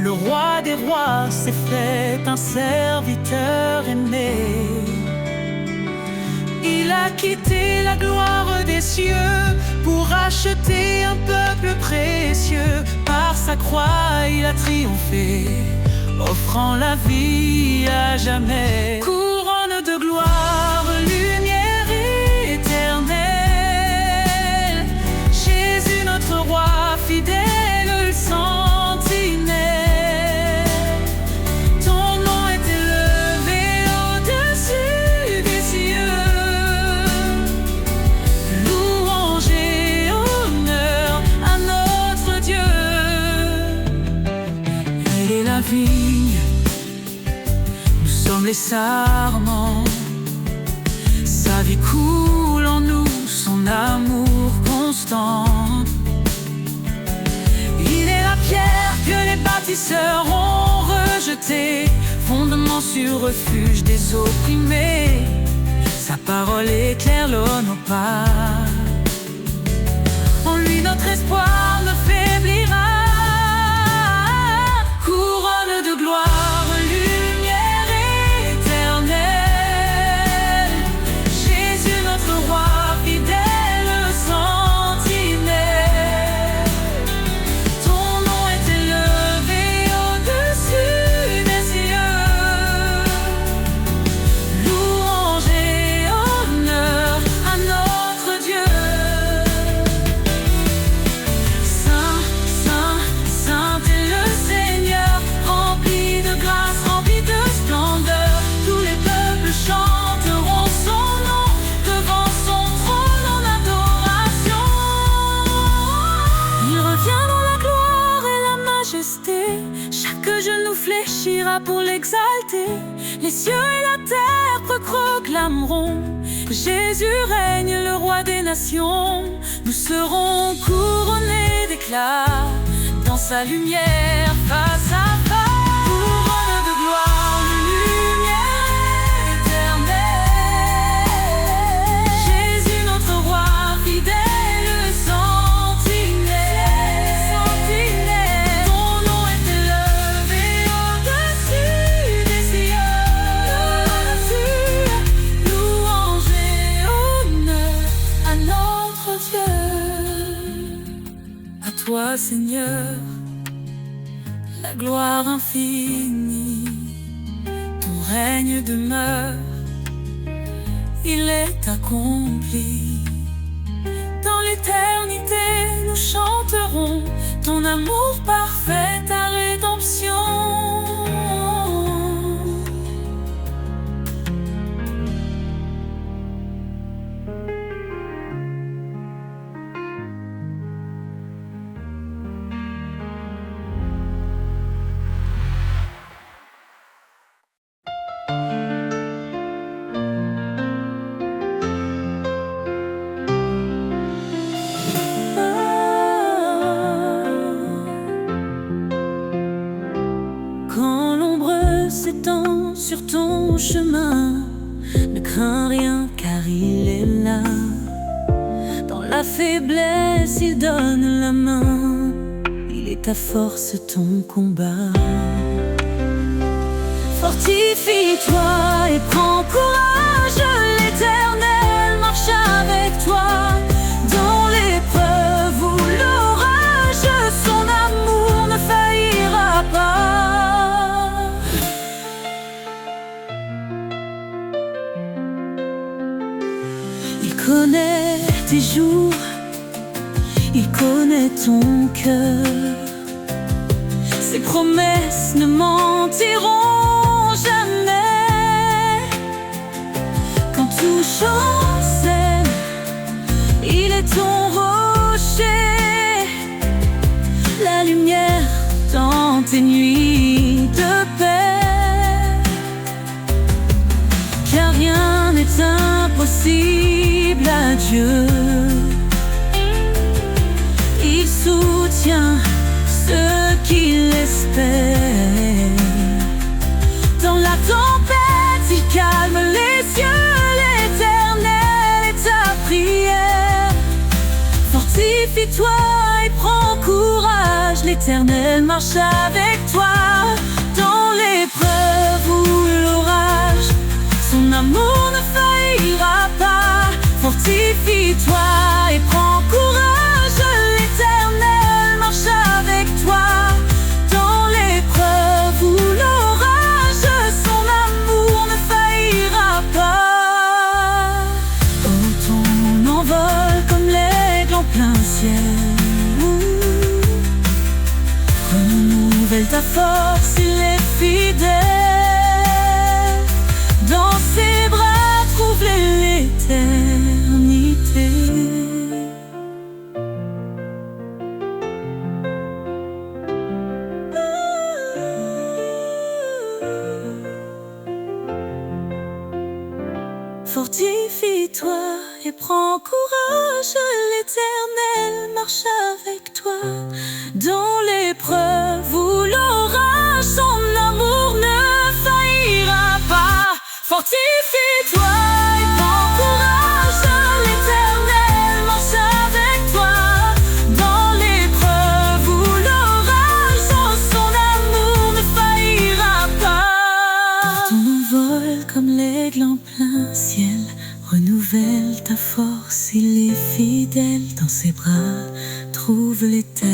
Le roi des rois s'est fait un serviteur aimé. Il a quitté la gloire des cieux pour acheter un peuple précieux. Par sa croix, il a triomphé, offrant la vie à jamais. Couronne de gloire, lumière éternelle, Jésus notre roi fidèle, le sentinelle. Ton nom est élevé au-dessus des cieux. Louange et honneur à notre Dieu. Elle est la vigne, nous sommes les sarments. Sa vie coule en nous son amour constant. Il est la pierre que les bâtisseurs ont rejetée, fondement sur refuge des opprimés. Sa parole éclaire nos pas. En lui notre espoir ne faiblira. Couronne de gloire, lumière éternelle. Jésus notre roi, fidèle sentinelle. Ton nom est élevé au-dessus des cieux. Louange et honneur à notre Dieu. Saint, saint, saint est le Seigneur, rempli de grâce, rempli de splendeur. Tous les peuples chanteront son nom devant son trône en adoration. Il revient dans la gloire et la majesté. Chaque genou fléchira pour l'exalter. Les cieux et la terre proclameront que Jésus règne, le roi des nations. Nous serons couronnés d'éclat dans sa lumière face à face. Couronne de gloire, lumière éternelle. Jésus notre roi, fidèle sentinelle. Ton nom est élevé au-dessus des cieux. Louange et honneur à notre Dieu. À toi, Seigneur, la gloire infinie. Ton règne demeure, il est accompli. Dans l'éternité, nous chanterons ton amour parfait, ta rédemption. Quand l'ombre s'étend sur ton chemin, ne crains rien car il est là. Dans la faiblesse, il donne la main. Il est ta force, ton combat. Fortifie-toi et prends courage. L'Éternel marche avec toi. Dans l'épreuve ou l'orage, son amour ne faillira pas. Il connaît tes jours, il connaît ton cœur. Ses promesses ne mentiront jamais. Quand tout chancelle, il est ton rocher, la lumière dans tes nuits de paix. Car rien n'est impossible à Dieu. Il soutient ceux qui l'espèrent. Dans la tempête, il calme les cieux. L'Éternel est ta prière. Fortifie-toi et prends courage. L'Éternel marche avec toi. Dans l'épreuve ou l'orage, son amour ne faillira pas. Fortifie-toi et prends courage. L'Éternel marche avec toi. Dans l'épreuve ou l'orage, son amour ne faillira pas. Oh, ton envol comme l'aigle en plein ciel. Renouvelle ta force, il est fidèle. Dans ses bras, trouve l'éternité. Fortifie Fortifie-toi et prends courage, l'Éternel marche avec toi. Dans l'épreuve ou l'orage, son amour ne faillira pas. Fortifie-toi et prends courage, l'Éternel marche avec toi. Dans l'épreuve ou l'orage, son amour ne faillira pas. Ton envol comme l'aigle en plein ciel, renouvelle ta force, il est fidèle. Dans ses bras, trouve l'éternité.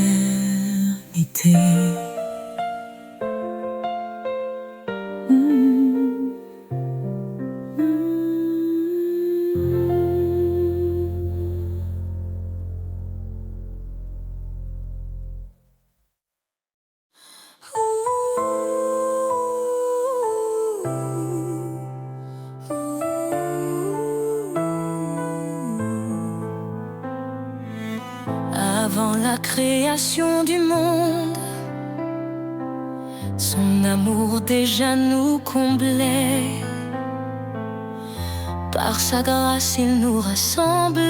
Avant la création du monde, son amour déjà nous comblait. Par sa grâce il nous rassemble,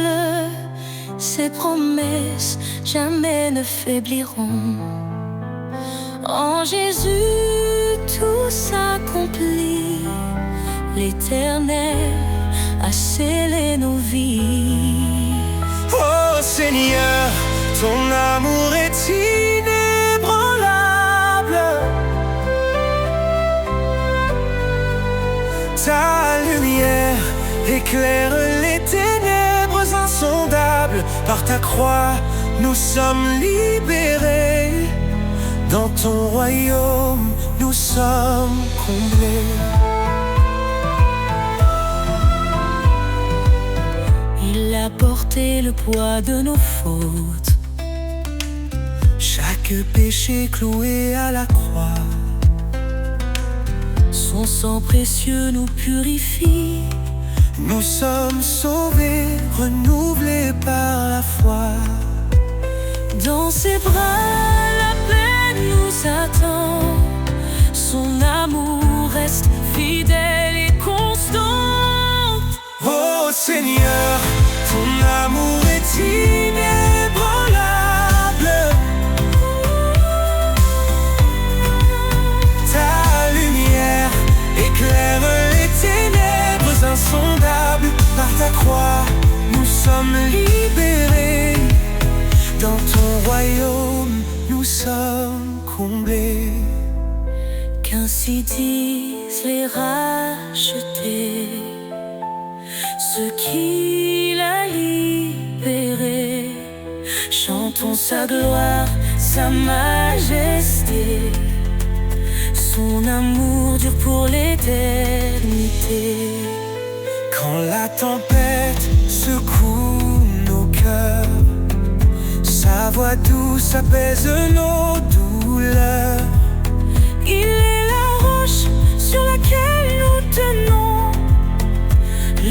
ses promesses jamais ne faibliront. En Jésus tout s'accomplit, l'Éternel a scellé nos vies. Oh Seigneur, ton amour est inébranlable. Ta lumière éclaire les ténèbres insondables. Par ta croix, nous sommes libérés. Dans ton royaume, nous sommes comblés. Il a porté le poids de nos fautes, Chaque péché cloué à la croix. son sang précieux nous purifie. Nous sommes sauvés, renouvelés par la foi. Dans ses bras, la paix nous attend. Son amour reste fidèle et constant. Oh Seigneur, ton amour est inébranlable. Ta lumière éclaire les ténèbres insondables. Par ta croix, nous sommes libérés. Dans ton royaume, nous sommes comblés. Qu'ainsi disent les rachetés, ceux qu'il a libérés. Chantons sa gloire, sa majesté. Son amour dure pour l'éternité. Quand la tempête secoue nos cœurs, sa voix douce apaise nos douleurs. Il est la roche sur laquelle nous tenons,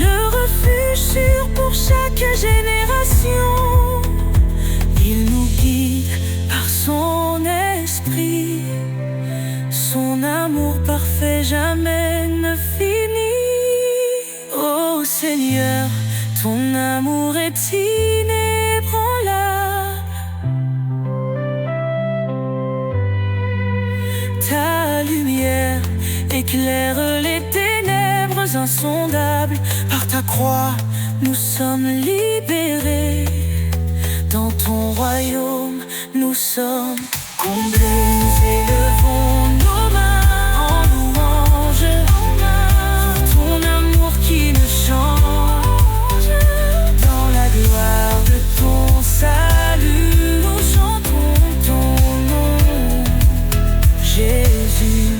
le refuge sûr pour chaque génération. Il nous guide par son esprit, son amour parfait jamais ne finit. Oh Seigneur, ton amour est inébranlable. Ta lumière éclaire les ténèbres insondables. Par ta croix, Nous sommes libérés. Dans ton royaume, nous sommes comblés. Nous élevons nos mains en louange pour ton amour qui ne change. Dans la gloire de ton salut, nous chantons ton nom, Jésus.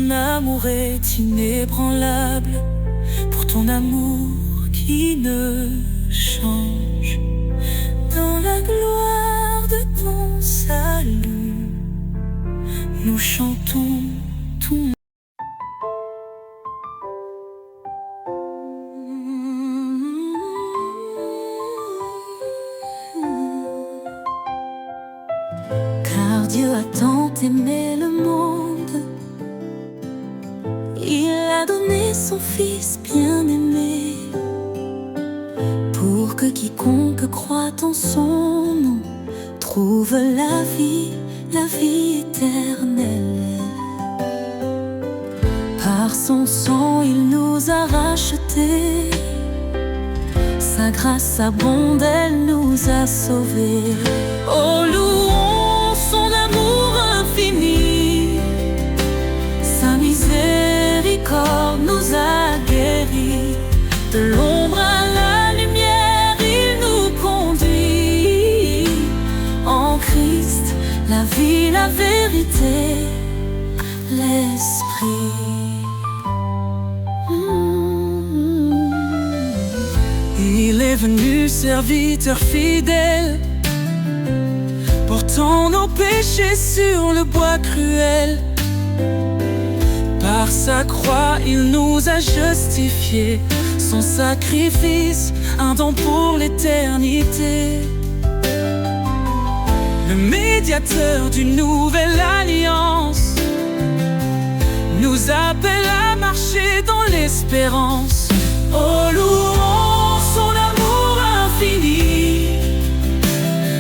L'amour est inébranlable, pour ton amour qui ne change. Dans la gloire de ton salut, nous chantons ton aimé le monde, il a donné son Fils bien-aimé, pour que quiconque croit en son nom trouve la vie éternelle. Par son sang il nous a rachetés, sa grâce abonde, elle nous a sauvés. Oh, louons son amour infini, sa miséricorde nous a guéris. De l'ombre à la lumière, il nous conduit. En Christ, la vie, la vérité, l'Esprit. Il est venu serviteur fidèle, portant nos péchés sur le bois cruel. Par sa croix, il nous a justifiés, son sacrifice, un don pour l'éternité. Le médiateur d'une nouvelle alliance nous appelle à marcher dans l'espérance. Oh, louons son amour infini,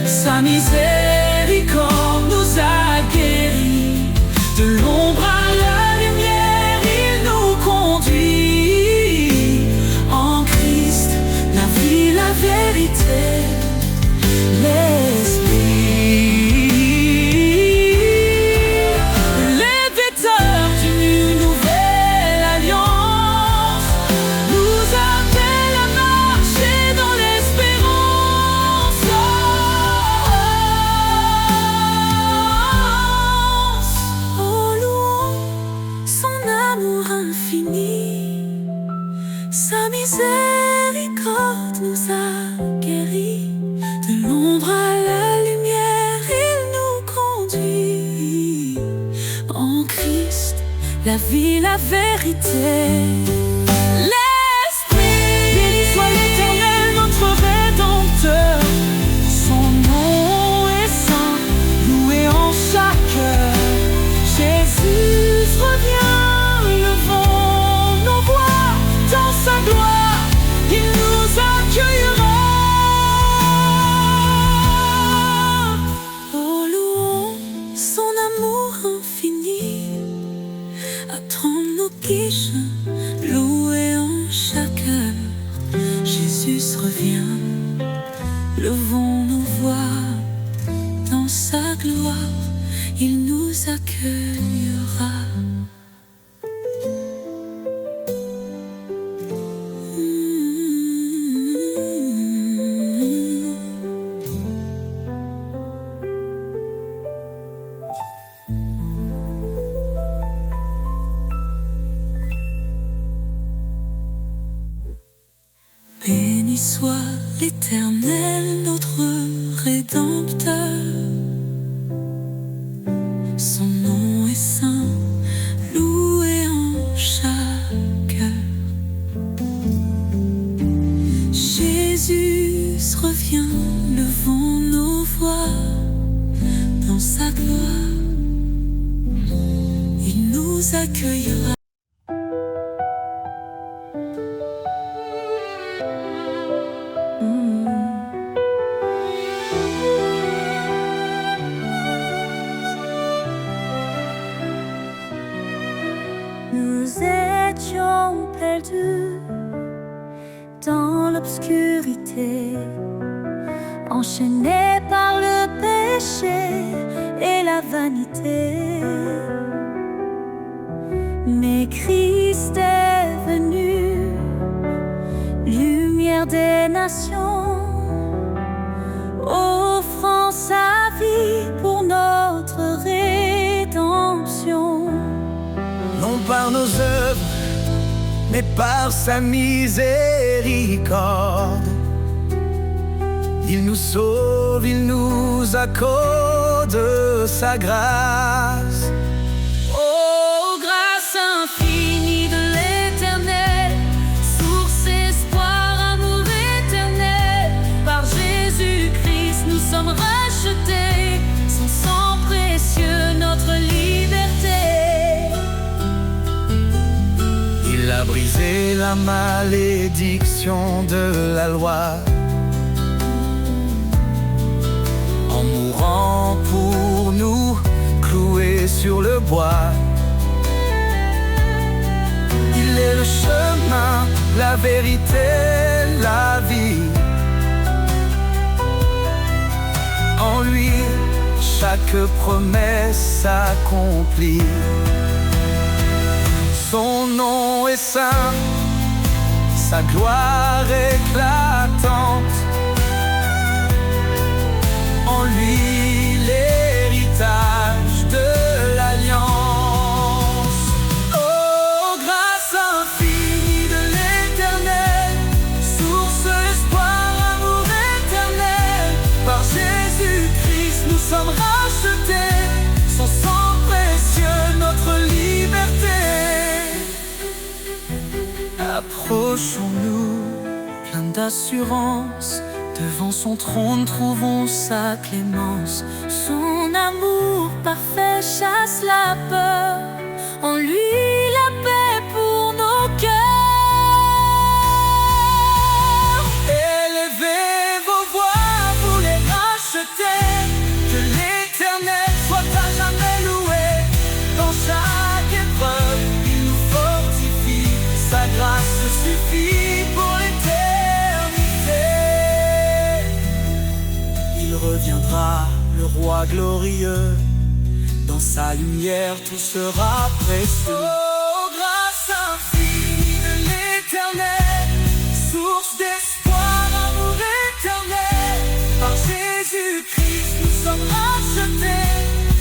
sa miséricorde nous a guéris. De l'ombre à la lumière, il nous conduit. En Christ, la vie, la vérité, l'Esprit. Les vecteurs d'une nouvelle alliance nous appellent à marcher dans l'espérance. Oh, louons son amour infini, sa miséricorde nous a guéris. De l'ombre à la lumière, il nous conduit. En Christ, la vie, la vérité, l'Esprit. Béni soit l'Éternel, notre Rédempteur. Son nom est saint, loué en chaque heure. Jésus revient, levons nos voix dans sa gloire, il nous accueillera. Oh, louons son amour infini, attends nos quiches, loué en chaque heure. Jésus revient, levons nos voix dans sa gloire, il nous accueillera. Béni soit l'Éternel, notre Rédempteur. Son nom est saint, loué en chaque heure. Jésus revient, levons nos voix dans sa gloire, il nous accueillera. Nous étions perdus dans l'obscurité, enchaînés par le péché et la vanité. Mais Christ est venu, lumière des nations, offrant sa vie pour notre rédemption. Non par nos œuvres, mais par sa miséricorde. Il nous sauve, il nous accorde sa grâce. Oh, grâce infinie de l'Éternel, source, espoir, amour éternel. Par Jésus-Christ, nous sommes rachetés, son sang précieux, notre brisé la malédiction de la loi. En mourant pour nous, cloué sur le bois. Il est le chemin, la vérité, la vie. En lui, chaque promesse s'accomplit. Son nom est saint, sa gloire éclatante. En lui, l'héritage de l'alliance. Oh, grâce infinie de l'Éternel, source, espoir, amour éternel. Par Jésus-Christ, nous sommes rachetés. Son sang précieux, notre liberté. Approchons-nous, plein d'assurance. Devant son trône, trouvons sa clémence. Son amour parfait chasse la peur. En lui la paix pour nos cœurs. Élevez vos voix, vous les rachetés. Que l'Éternel soit à jamais loué. Dans chaque épreuve, il nous fortifie. Sa grâce suffit pour l'éternité. Il reviendra, le roi glorieux. Dans sa lumière, tout sera précieux. Oh, grâce infinie de l'Éternel, source d'espoir, amour éternel. Par Jésus-Christ, nous sommes rachetés.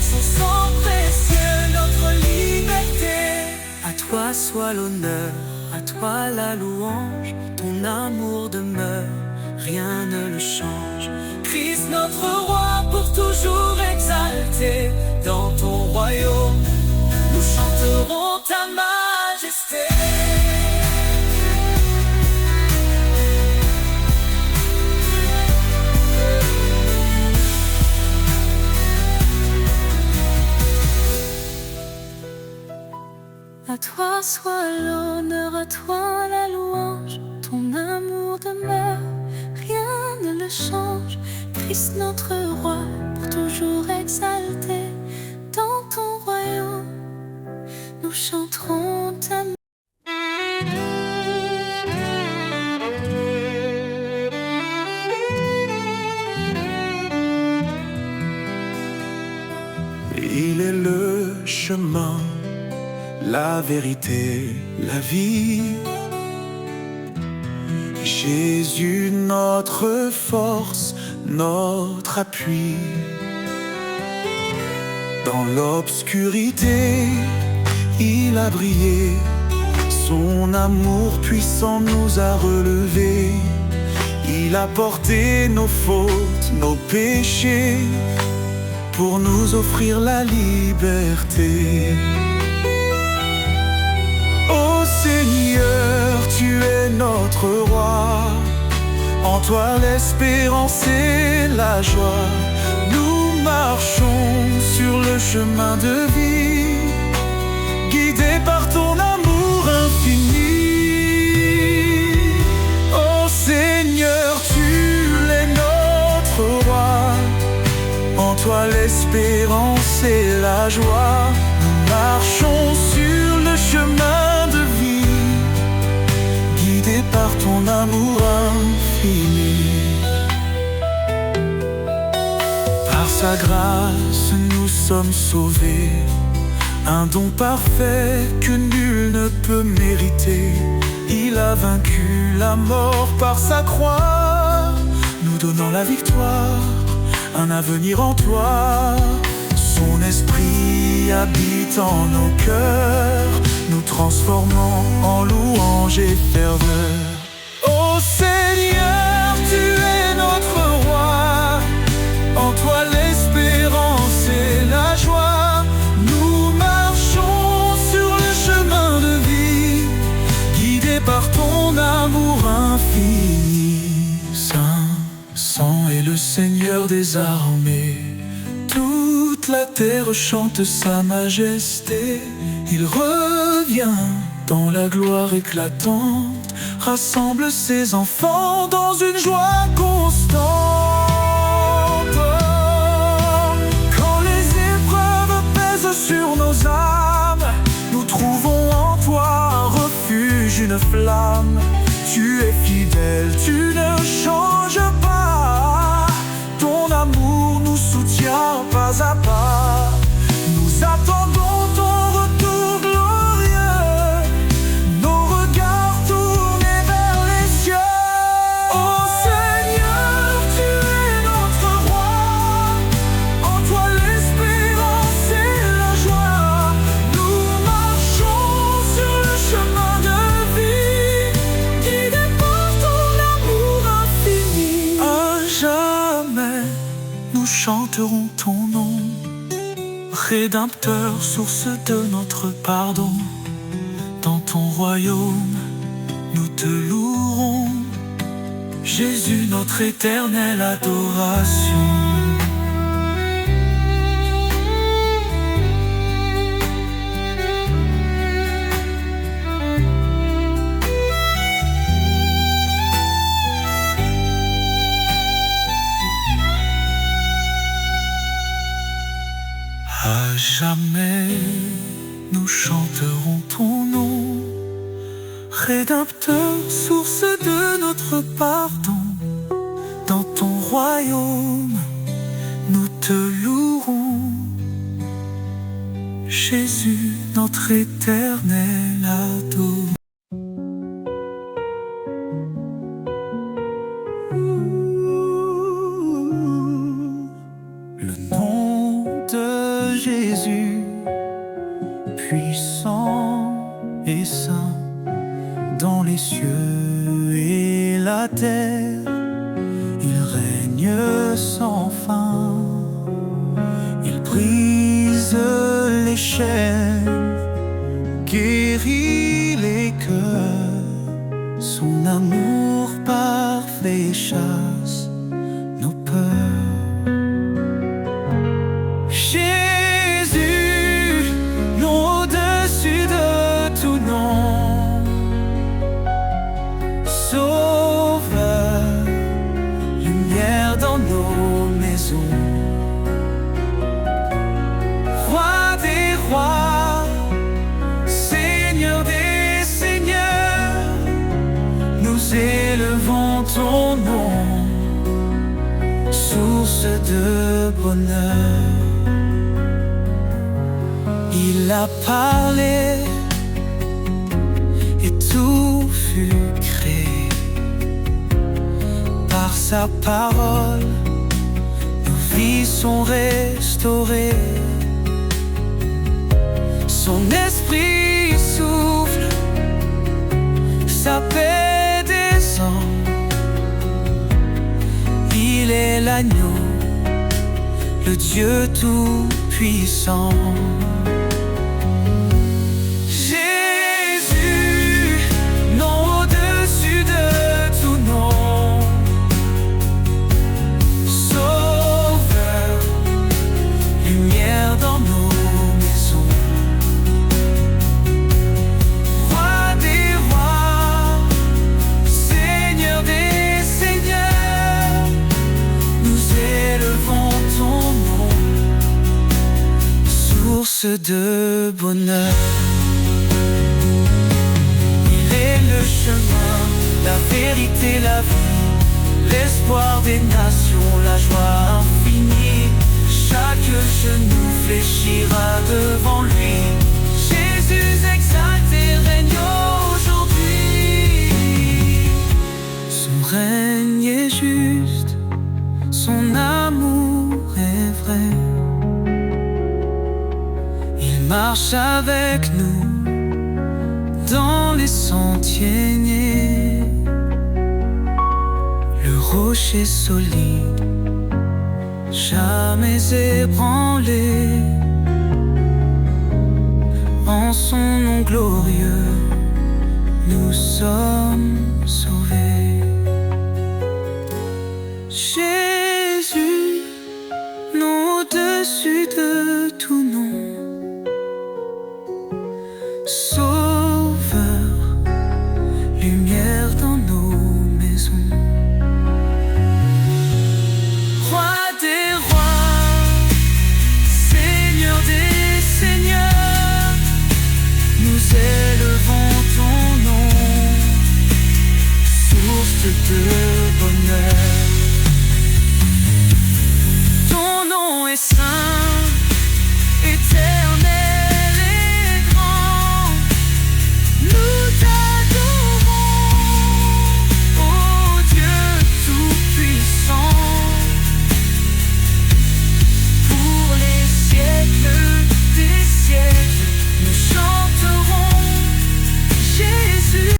Son sang précieux, notre liberté. À toi soit l'honneur, à toi la louange. Ton amour demeure, rien ne le change. Christ notre roi, pour toujours exalté. Dans ton royaume, nous chanterons ta majesté. À toi soit l'honneur, à toi la louange. Ton amour demeure, rien ne le change. Christ notre roi, pour toujours exalté. Dans ton royaume, nous chanterons ta Il est le chemin, la vérité, la vie. Jésus notre force, notre appui. Dans l'obscurité, il a brillé. Son amour puissant nous a relevés. Il a porté nos fautes, nos péchés, pour nous offrir la liberté. Ô Seigneur, tu es notre roi. En toi l'espérance et la joie. Nous marchons sur le chemin de vie, guidés par ton amour infini. Ô Seigneur, tu es notre roi. En toi l'espérance et la joie. Nous marchons sur le chemin de vie, guidés par ton amour infini. Par sa grâce nous sommes sauvés, un don parfait que nul ne peut mériter. Il a vaincu la mort par sa croix, nous donnant la victoire, un avenir en toi. Son esprit habite en nos cœurs, nous transformant en louange et ferveur. Ô Seigneur, tu es notre roi. En toi l'espérance et la joie. Nous marchons sur le chemin de vie, guidés par ton amour infini. Saint, Saint est le Seigneur des armées. Toute la terre chante sa majesté. Il revient dans la gloire éclatante, rassemble ses enfants dans une joie constante. Quand les épreuves pèsent sur nos âmes, nous trouvons en toi un refuge, une flamme. Tu es fidèle, tu ne changes pas. Ton amour nous soutient pas à pas. Nous attendons ton retour glorieux, nos regards tournés vers les cieux. Oh Seigneur, tu es notre roi, en toi l'espérance et la joie. Nous marchons sur le chemin de vie, guidés par ton amour infini. À jamais, nous chanterons ton nom, Rédempteur, source de notre pardon. Dans ton royaume, nous te louerons, Jésus, notre éternelle adoration. À jamais, nous chanterons ton nom, Rédempteur, source de notre pardon. Dans ton royaume, nous te louerons, Jésus, notre éternel ado. Le nom de Jésus, puissant et saint, dans les cieux et la terre, il règne sans fin. Il brise les chaînes, guérit les cœurs. Son amour parfait chasse nos peurs. Jésus, nom au-dessus de tout nom, Sauveur, lumière dans nos maisons, Roi des rois, Seigneur des seigneurs, nous élevons ton nom, source de bonheur. Il a parlé et tout fut créé. Par sa parole, nos vies sont restaurées. Son esprit souffle, sa paix descend. Il est l'agneau, le Dieu tout-puissant. Jésus, nom au-dessus de tout nom, Sauveur, lumière dans nos maisons, Roi des rois, Seigneur des seigneurs, nous élevons ton nom, source de bonheur. Il est le chemin, la vérité, la vie, l'espoir des nations, la joie infinie. Chaque genou fléchira devant lui. Jésus exalté règne aujourd'hui. Son règne est juste, son amour est vrai. Il marche avec nous dans les sentiers nés. Le rocher solide, jamais ébranlé. En son nom glorieux, nous sommes sauvés. Jésus, nom au-dessus de tout nom, Sauveur, élevons ton nom, source de bonheur. Ton nom est saint, éternel et grand. Nous t'adorons, ô Dieu tout-puissant. Pour les siècles des siècles, nous chanterons Jésus.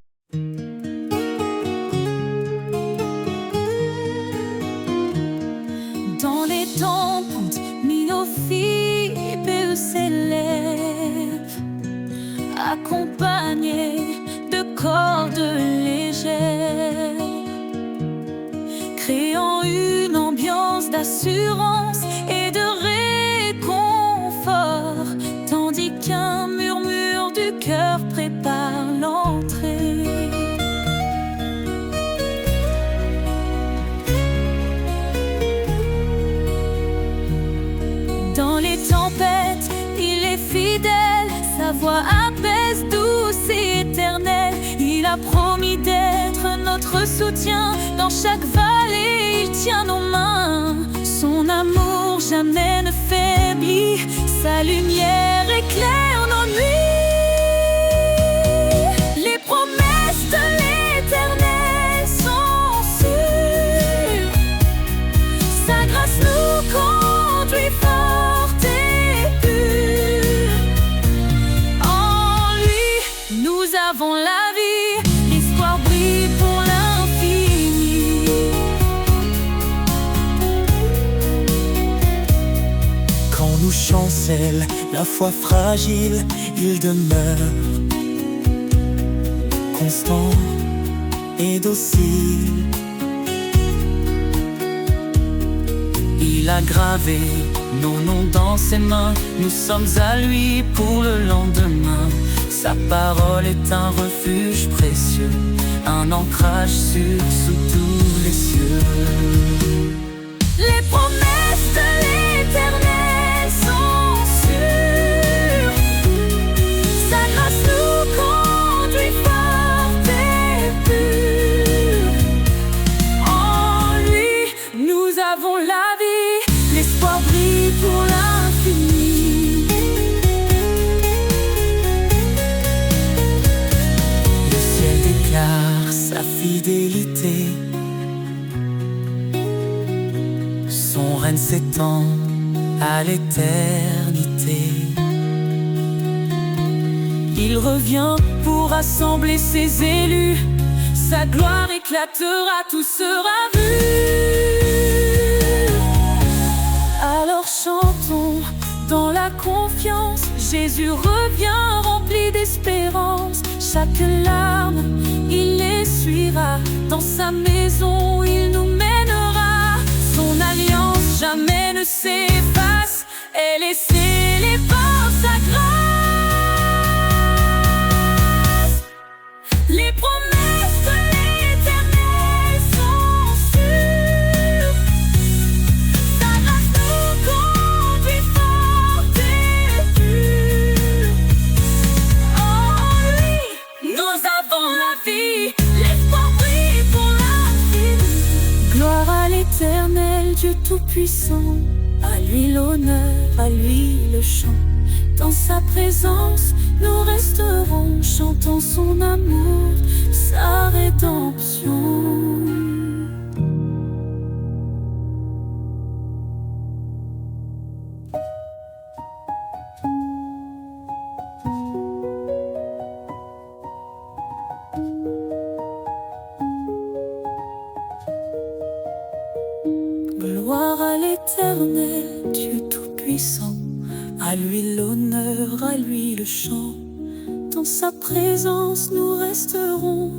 Dans les temples, Myophibé s'élève, accompagné de cordes légères, créant une ambiance d'assurance et de réconfort, tandis qu'un murmure du cœur prépare l'entrée. Dans les tempêtes, il est fidèle, sa voix apaise, douce et éternelle. Il a promis d'être notre soutien, dans chaque vallée il tient nos mains. Son amour jamais ne faiblit, sa lumière éclaire nos nuits. Les promesses de l'Éternel sont sûres, sa grâce nous conduit forte et pure. En lui, nous avons la vie, l'espoir brille pour l'infini. Quand nous chancelle la foi fragile, il demeure constant et docile. Il a gravé nos noms dans ses mains, nous sommes à lui pour le lendemain. Sa parole est un refuge précieux, un ancrage sûr sous tous les cieux. Les promesses de l'Éternel sont sûres, sa grâce nous conduit forte et pure. En lui, nous avons la vie, l'espoir brille pour l'infini. Le ciel déclare sa fidélité, son règne s'étend à l'éternité. Il revient pour rassembler ses élus, sa gloire éclatera, tout sera vu. Alors chantons dans la confiance, Jésus revient rempli d'espérance. Chaque larme, il l'essuiera, dans sa maison il nous mènera. Son alliance jamais ne s'efface, elle est scellée par sa grâce. Les promesses de l'Éternel sont sûres, sa grâce nous conduit forte et pure. En lui, nous avons la vie, l'espoir brille pour l'infini. Gloire à l'Éternel, Dieu tout-puissant, à lui l'honneur, à lui le chant. Dans sa présence, nous resterons, chantant son amour, sa rédemption. Gloire à l'Éternel, Dieu tout-puissant, à lui l'honneur, à lui le chant. Dans sa présence, nous resterons.